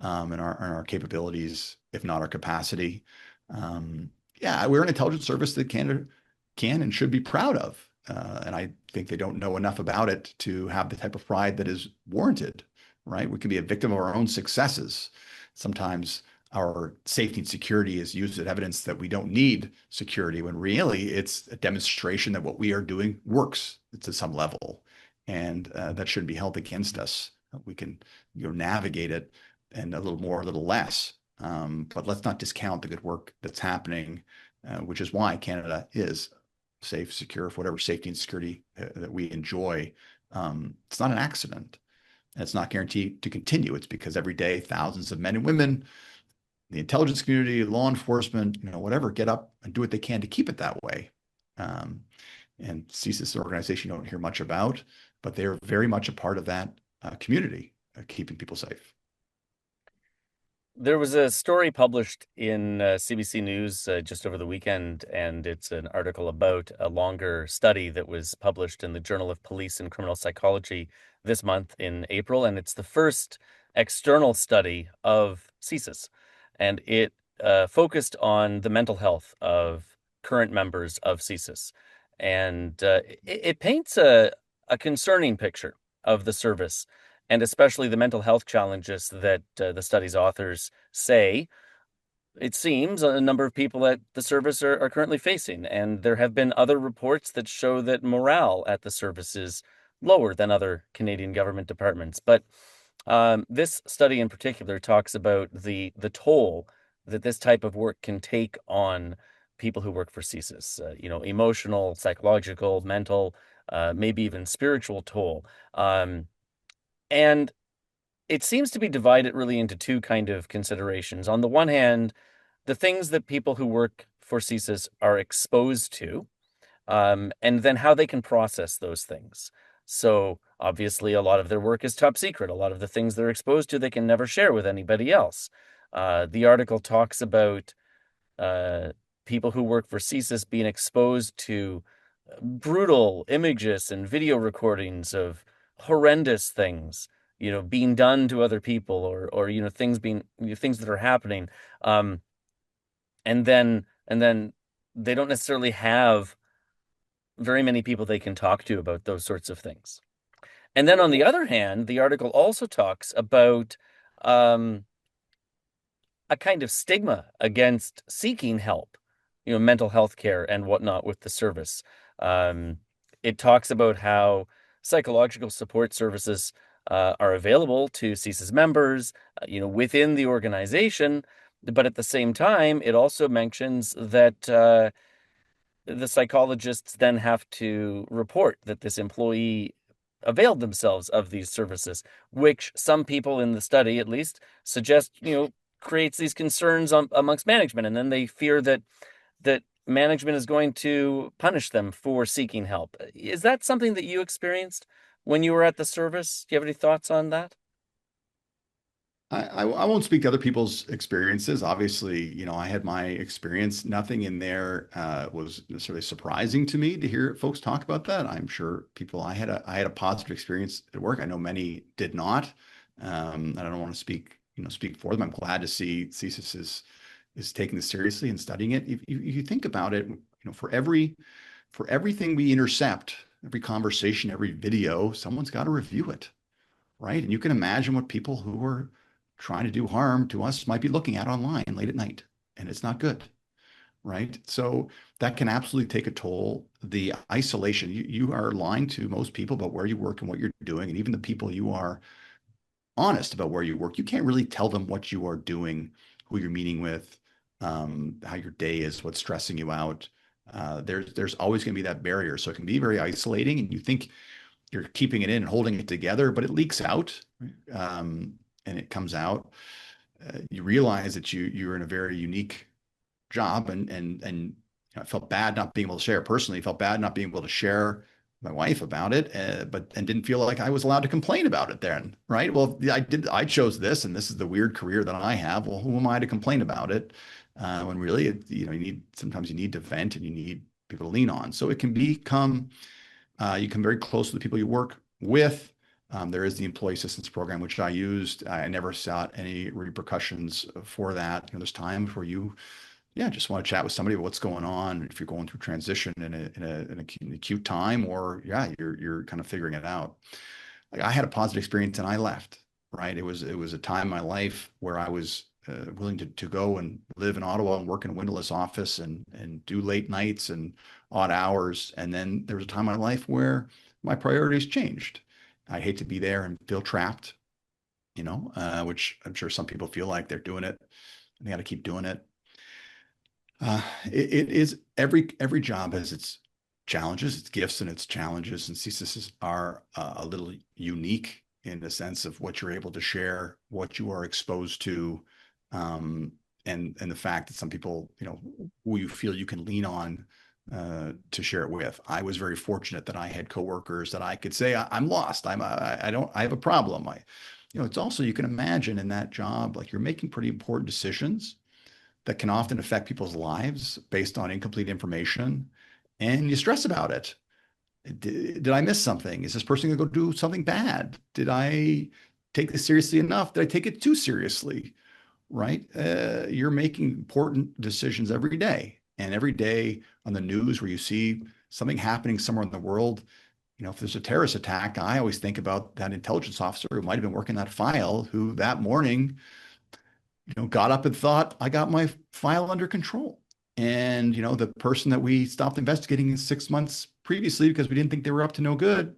and our capabilities, if not our capacity. Yeah, we're an intelligence service that Canada can and should be proud of. And I think they don't know enough about it to have the type of pride that is warranted, right? We can be a victim of our own successes. Sometimes our safety and security is used as evidence that we don't need security, when really it's a demonstration that what we are doing works to some level. And that shouldn't be held against us. We can, navigate it, and a little more, a little less. But let's not discount the good work that's happening, which is why Canada is safe, secure, for whatever safety and security that we enjoy. It's not an accident. And it's not guaranteed to continue. It's because every day thousands of men and women, the intelligence community, law enforcement, whatever, get up and do what they can to keep it that way. And CSIS is an organization you don't hear much about, but they're very much a part of that community, keeping people safe. There was a story published in CBC News just over the weekend, and it's an article about a longer study that was published in the Journal of Police and Criminal Psychology this month in April, and it's the first external study of CSIS, and it focused on the mental health of current members of CSIS, and it paints a concerning picture of the service, and especially the mental health challenges that the study's authors say it seems a number of people at the service are currently facing. And there have been other reports that show that morale at the service is lower than other Canadian government departments. But this study in particular talks about the toll that this type of work can take on people who work for CSIS, emotional, psychological, mental, maybe even spiritual toll. And it seems to be divided really into two kind of considerations. On the one hand, the things that people who work for CSIS are exposed to, and then how they can process those things. So obviously, a lot of their work is top secret. A lot of the things they're exposed to, they can never share with anybody else. The article talks about people who work for CSIS being exposed to brutal images and video recordings of horrendous things, being done to other people, or things that are happening. And then they don't necessarily have very many people they can talk to about those sorts of things. And then on the other hand, the article also talks about a kind of stigma against seeking help, mental health care and whatnot with the service. It talks about how psychological support services are available to CSIS members, within the organization. But at the same time, it also mentions that the psychologists then have to report that this employee availed themselves of these services, which some people in the study, at least, suggest, creates these concerns amongst management. And then they fear that management is going to punish them for seeking help. Is that something that you experienced when you were at the service? Do you have any thoughts on that? I won't speak to other people's experiences. Obviously, I had my experience. Nothing in there was necessarily surprising to me to hear folks talk about that. I'm sure I had a positive experience at work. I know many did not. I don't want to speak for them. I'm glad to see CSIS is taking this seriously and studying it. If you think about it, for everything we intercept, every conversation, every video, someone's got to review it, right? And you can imagine what people who are trying to do harm to us might be looking at online late at night, and it's not good, right? So that can absolutely take a toll. The isolation, you are lying to most people about where you work and what you're doing, and even the people you are honest about where you work, you can't really tell them what you are doing, who you're meeting with, how your day is, what's stressing you out. There's always going to be that barrier, so it can be very isolating, and you think you're keeping it in and holding it together, but it leaks out, and it comes out. You realize that you're in a very unique job, and I felt bad not being able to share personally. Felt bad not being able to share my wife about it, and didn't feel like I was allowed to complain about it then, right? Well, I chose this, and this is the weird career that I have. Well, who am I to complain about it? When really, sometimes you need to vent and you need people to lean on. So it can become, you come very close to the people you work with. There is the employee assistance program, which I used. I never saw any repercussions for that. There's times where you Yeah, just want to chat with somebody about what's going on. If you're going through transition in an acute time, or yeah, you're kind of figuring it out. Like I had a positive experience and I left. Right, it was a time in my life where I was willing to go and live in Ottawa and work in a windowless office and do late nights and odd hours. And then there was a time in my life where my priorities changed. I hate to be there and feel trapped, which I'm sure some people feel like they're doing it and they got to keep doing it. It is every job has its challenges, its gifts and its challenges, and CSIS are a little unique in the sense of what you're able to share, what you are exposed to, um, and the fact that some people, who you feel you can lean on to share it with. I was very fortunate that I had coworkers that I could say, I'm lost. I have a problem. It's also, you can imagine in that job, like you're making pretty important decisions that can often affect people's lives based on incomplete information, and you stress about it. Did I miss something? Is this person going to go do something bad? Did I take this seriously enough? Did I take it too seriously? Right? You're making important decisions every day. And every day on the news where you see something happening somewhere in the world, if there's a terrorist attack, I always think about that intelligence officer who might have been working that file, who that morning got up and thought, I got my file under control. And, the person that we stopped investigating in 6 months previously because we didn't think they were up to no good,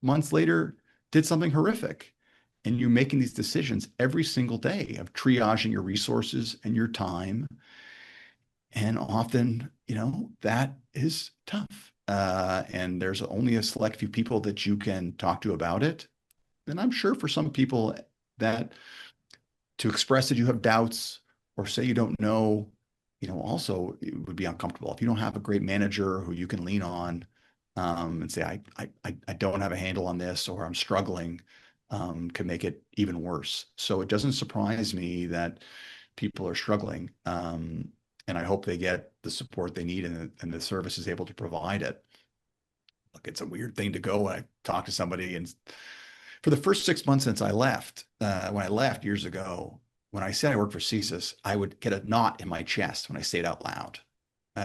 months later did something horrific. And you're making these decisions every single day of triaging your resources and your time. And often, that is tough. And there's only a select few people that you can talk to about it. And I'm sure for some people that to express that you have doubts or say you don't know, also it would be uncomfortable. If you don't have a great manager who you can lean on and say, I don't have a handle on this or I'm struggling, can make it even worse. So it doesn't surprise me that people are struggling. And I hope they get the support they need and the service is able to provide it. Look, it's a weird thing to go when I talk to somebody and for the first 6 months since I left, when I left years ago, when I said I worked for CSIS, I would get a knot in my chest when I say it out loud.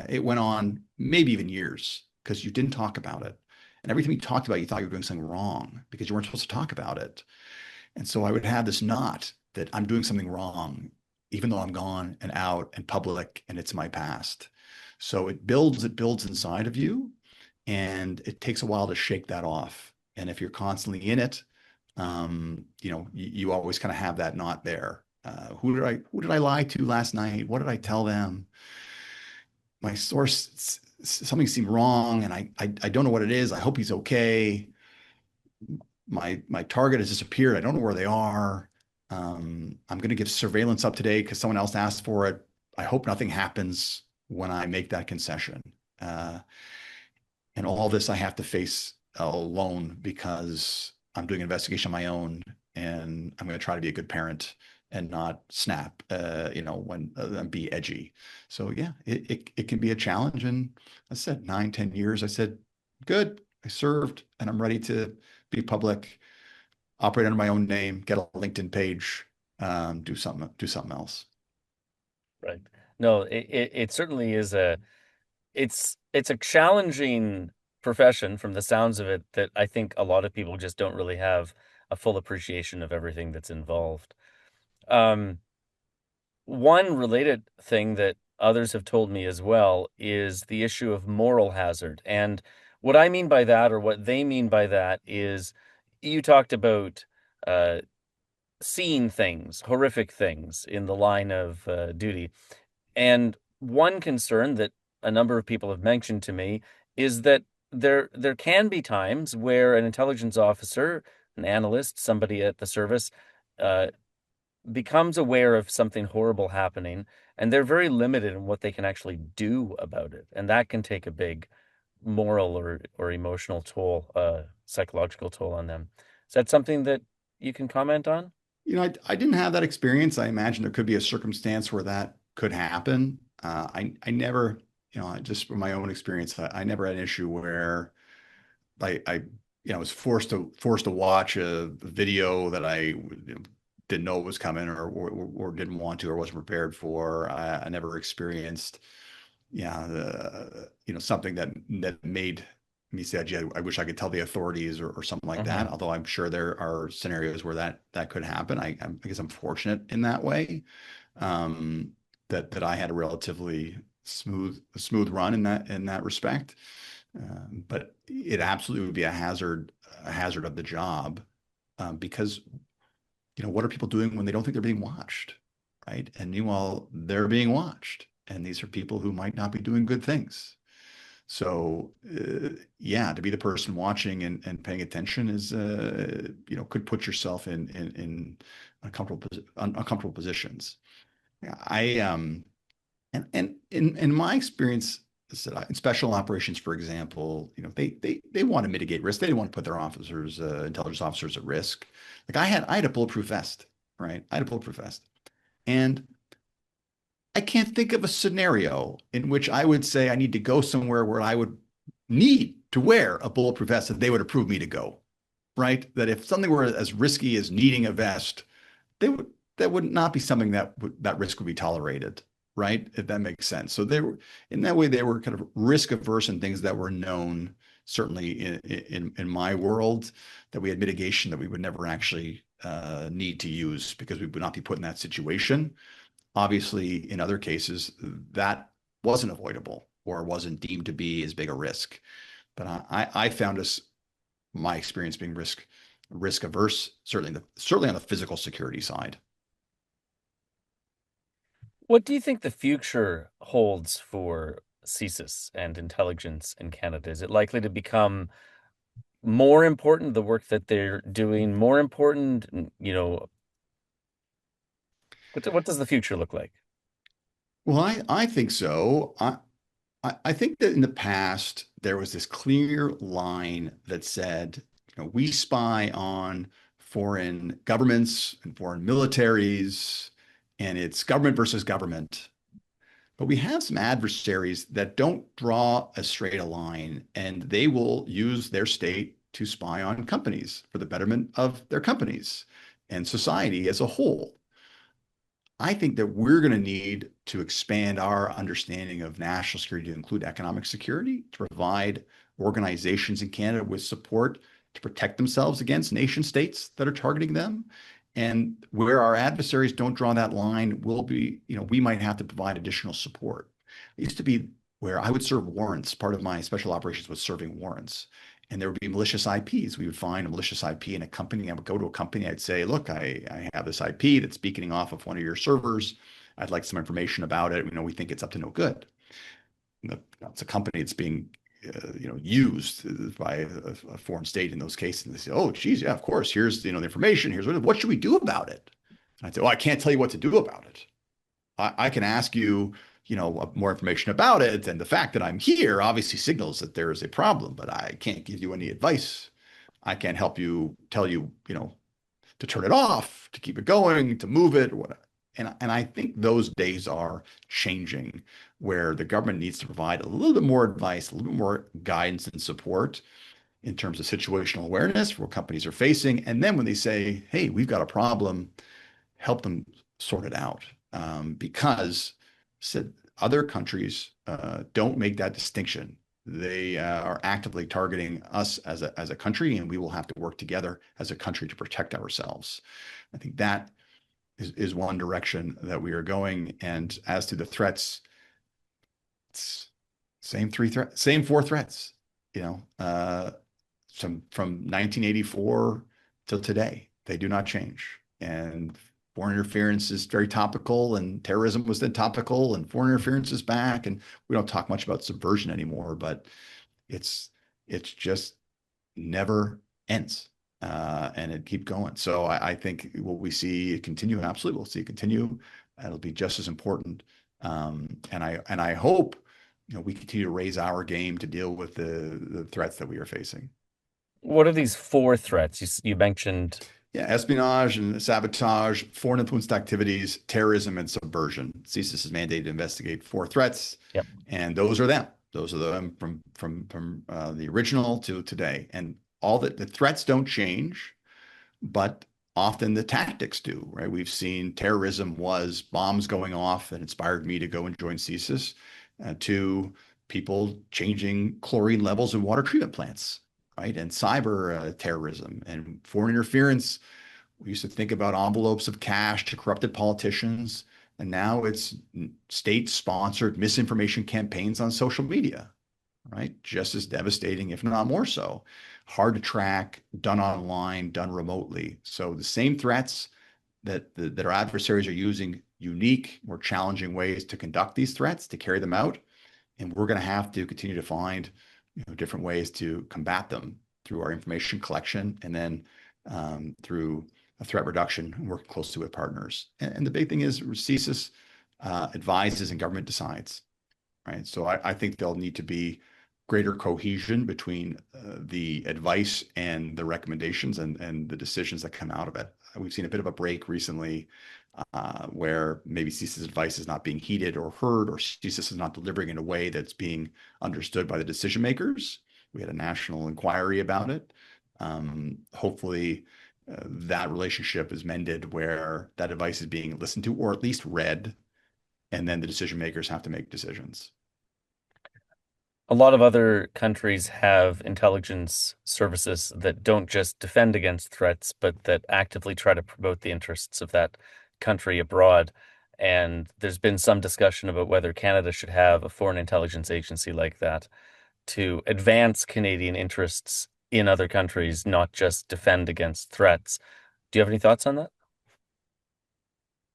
It went on maybe even years because you didn't talk about it. And every time you talked about it, you thought you were doing something wrong because you weren't supposed to talk about it. And so I would have this knot that I'm doing something wrong, even though I'm gone and out and public and it's my past. So it builds inside of you. And it takes a while to shake that off. And if you're constantly in it, you always kind of have that knot there. Who did I lie to last night? What did I tell them? My source, something seemed wrong, and I don't know what it is. I hope he's okay. My target has disappeared. I don't know where they are. I'm going to give surveillance up today because someone else asked for it. I hope nothing happens when I make that concession. And all this I have to face alone because I'm doing an investigation on my own, and I'm going to try to be a good parent and not snap, when and be edgy. So yeah, it can be a challenge. And I said 9, 10 years. I said, good, I served, and I'm ready to be public, operate under my own name, get a LinkedIn page, do something else. Right. No, it certainly is it's a challenging profession from the sounds of it that I think a lot of people just don't really have a full appreciation of everything that's involved. Um, One related thing that others have told me as well is the issue of moral hazard. And what I mean by that, or what they mean by that, is you talked about uh, seeing things, horrific things in the line of duty. And one concern that a number of people have mentioned to me is that there can be times where an intelligence officer, an analyst, somebody at the service, uh, becomes aware of something horrible happening, and they're very limited in what they can actually do about it, and that can take a big moral or emotional toll, psychological toll on them. Is that something that you can comment on? I didn't have that experience. I imagine there could be a circumstance where that could happen. I never, just from my own experience, I never had an issue where I was forced to watch a video that I didn't know it was coming, or didn't want to, or wasn't prepared for. I never experienced, yeah, something that made me say, "Gee, I wish I could tell the authorities," or something like Hmm. that. Although I'm sure there are scenarios where that could happen. I guess I'm fortunate in that way, um, that I had a relatively smooth run in that respect. But it absolutely would be a hazard of the job, because what are people doing when they don't think they're being watched, right? And meanwhile, they're being watched, and these are people who might not be doing good things. So, yeah, to be the person watching and paying attention is, could put yourself in uncomfortable positions. Yeah, and in my experience, in special operations, for example, they want to mitigate risk. They don't want to put their officers, intelligence officers, at risk. Like I had a bulletproof vest, right? I had a bulletproof vest, and I can't think of a scenario in which I would say I need to go somewhere where I would need to wear a bulletproof vest that they would approve me to go, right? That if something were as risky as needing a vest, they would that would not be something that risk would be tolerated, right? If that makes sense. So they were in that way they were kind of risk averse in things that were known, certainly in my world, that we had mitigation that we would never actually need to use because we would not be put in that situation. Obviously, in other cases, that wasn't avoidable or wasn't deemed to be as big a risk. But I found my experience being risk averse, certainly on the physical security side. What do you think the future holds for CSIS and intelligence in Canada? Is it likely to become more important, the work that they're doing more important? What does the future look like? Well, I think so. I think that in the past there was this clear line that said, we spy on foreign governments and foreign militaries, and it's government versus government. But we have some adversaries that don't draw as straight a line, and they will use their state to spy on companies for the betterment of their companies and society as a whole. I think that we're going to need to expand our understanding of national security to include economic security, to provide organizations in Canada with support to protect themselves against nation states that are targeting them. And where our adversaries don't draw that line, we might have to provide additional support. It used to be where I would serve warrants. Part of my special operations was serving warrants. And there would be malicious IPs. We would find a malicious IP in a company. I would go to a company. I'd say, look, I have this IP that's beaconing off of one of your servers. I'd like some information about it. We think it's up to no good. It's a company that's being used by a foreign state in those cases. And they say, oh, geez, yeah, of course. Here's, the information. Here's what should we do about it? And I'd say, well, I can't tell you what to do about it. I can ask you, more information about it. And the fact that I'm here obviously signals that there is a problem, but I can't give you any advice. I can't help you, tell you, to turn it off, to keep it going, to move it, or whatever. And I think those days are changing, where the government needs to provide a little bit more advice, a little bit more guidance and support in terms of situational awareness for what companies are facing. And then when they say, hey, we've got a problem, help them sort it out. Because said other countries don't make that distinction. They are actively targeting us as a country, and we will have to work together as a country to protect ourselves. I think that is one direction that we are going. And as to the threats, it's same four threats. From 1984 till today, they do not change. And foreign interference is very topical, and terrorism was then topical, and foreign interference is back. And we don't talk much about subversion anymore, but it's just never ends. And it keep going. So I think what we see continue, and absolutely we'll see it continue. It'll be just as important. And I hope we continue to raise our game to deal with the threats that we are facing. What are these four threats you mentioned? Yeah, espionage and sabotage, foreign influenced activities, terrorism, and subversion. CSIS is mandated to investigate four threats, Yep. and those are them. Those are them from the original to today. And all that the threats don't change, but often the tactics do, right? We've seen terrorism was bombs going off that inspired me to go and join CSIS, to people changing chlorine levels in water treatment plants, right? And cyber terrorism and foreign interference. We used to think about envelopes of cash to corrupted politicians, and now it's state-sponsored misinformation campaigns on social media, right? Just as devastating, if not more so. Hard to track, done online, done remotely. So the same threats that our adversaries are using unique, more challenging ways to conduct these threats, to carry them out. And we're going to have to continue to find different ways to combat them through our information collection and then through a threat reduction and working closely with partners. And the big thing is CSIS advises and government decides, right? So I think there'll need to be greater cohesion between the advice and the recommendations and the decisions that come out of it. We've seen a bit of a break recently where maybe CSIS advice is not being heeded or heard, or CSIS is not delivering in a way that's being understood by the decision makers. We had a national inquiry about it. Hopefully, that relationship is mended where that advice is being listened to or at least read, and then the decision makers have to make decisions. A lot of other countries have intelligence services that don't just defend against threats, but that actively try to promote the interests of that country abroad. And there's been some discussion about whether Canada should have a foreign intelligence agency like that to advance Canadian interests in other countries, not just defend against threats. Do you have any thoughts on that?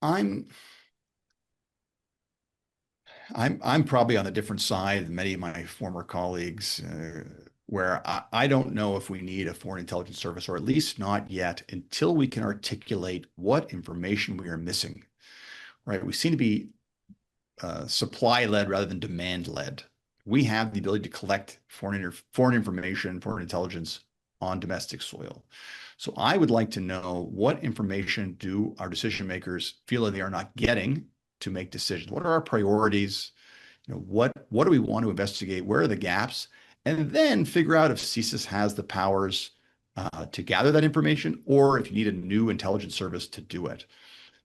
I'm I'm probably on a different side than many of my former colleagues, where I don't know if we need a foreign intelligence service, or at least not yet, until we can articulate what information we are missing. Right? We seem to be supply-led rather than demand-led. We have the ability to collect foreign information, foreign intelligence on domestic soil. So I would like to know, what information do our decision makers feel that they are not getting to make decisions? What are our priorities? What do we want to investigate? Where are the gaps? And then figure out if CSIS has the powers to gather that information, or if you need a new intelligence service to do it.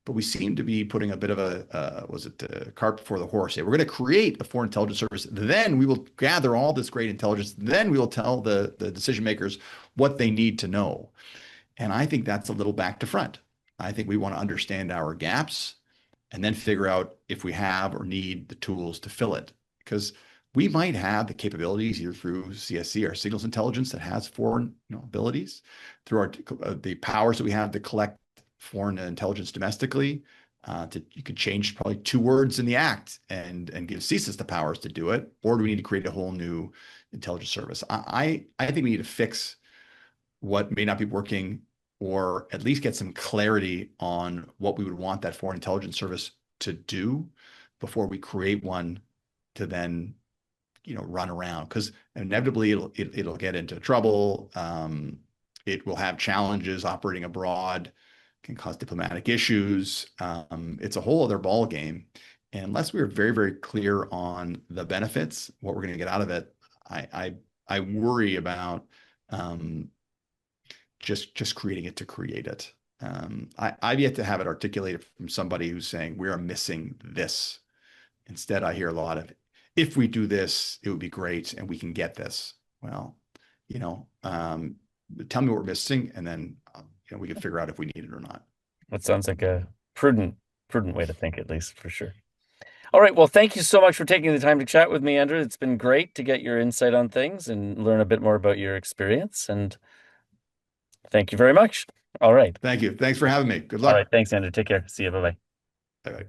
But we seem to be putting a bit of a, was it the cart before the horse? We're going to create a foreign intelligence service. Then we will gather all this great intelligence. Then we will tell the decision makers what they need to know. And I think that's a little back to front. I think we want to understand our gaps and then figure out if we have or need the tools to fill it. Because we might have the capabilities either through CSC, our signals intelligence that has foreign abilities, through the powers that we have to collect foreign intelligence domestically. You could change probably 2 words in the act and give CSIS the powers to do it, or do we need to create a whole new intelligence service? I think we need to fix what may not be working, or at least get some clarity on what we would want that foreign intelligence service to do before we create one to then run around, because inevitably it'll get into trouble. It will have challenges operating abroad, can cause diplomatic issues. It's a whole other ball game. And unless we're very, very clear on the benefits, what we're going to get out of it, I worry about just creating it to create it. I've yet to have it articulated from somebody who's saying we are missing this. Instead, I hear a lot of, if we do this, it would be great, and we can get this. Well, tell me what we're missing, and then we can figure out if we need it or not. That sounds like a prudent way to think, at least, for sure. All right. Well, thank you so much for taking the time to chat with me, Andrew. It's been great to get your insight on things and learn a bit more about your experience. And thank you very much. All right. Thank you. Thanks for having me. Good All luck. right. Thanks, Andrew. Take care. See you. Bye-bye. Bye-bye.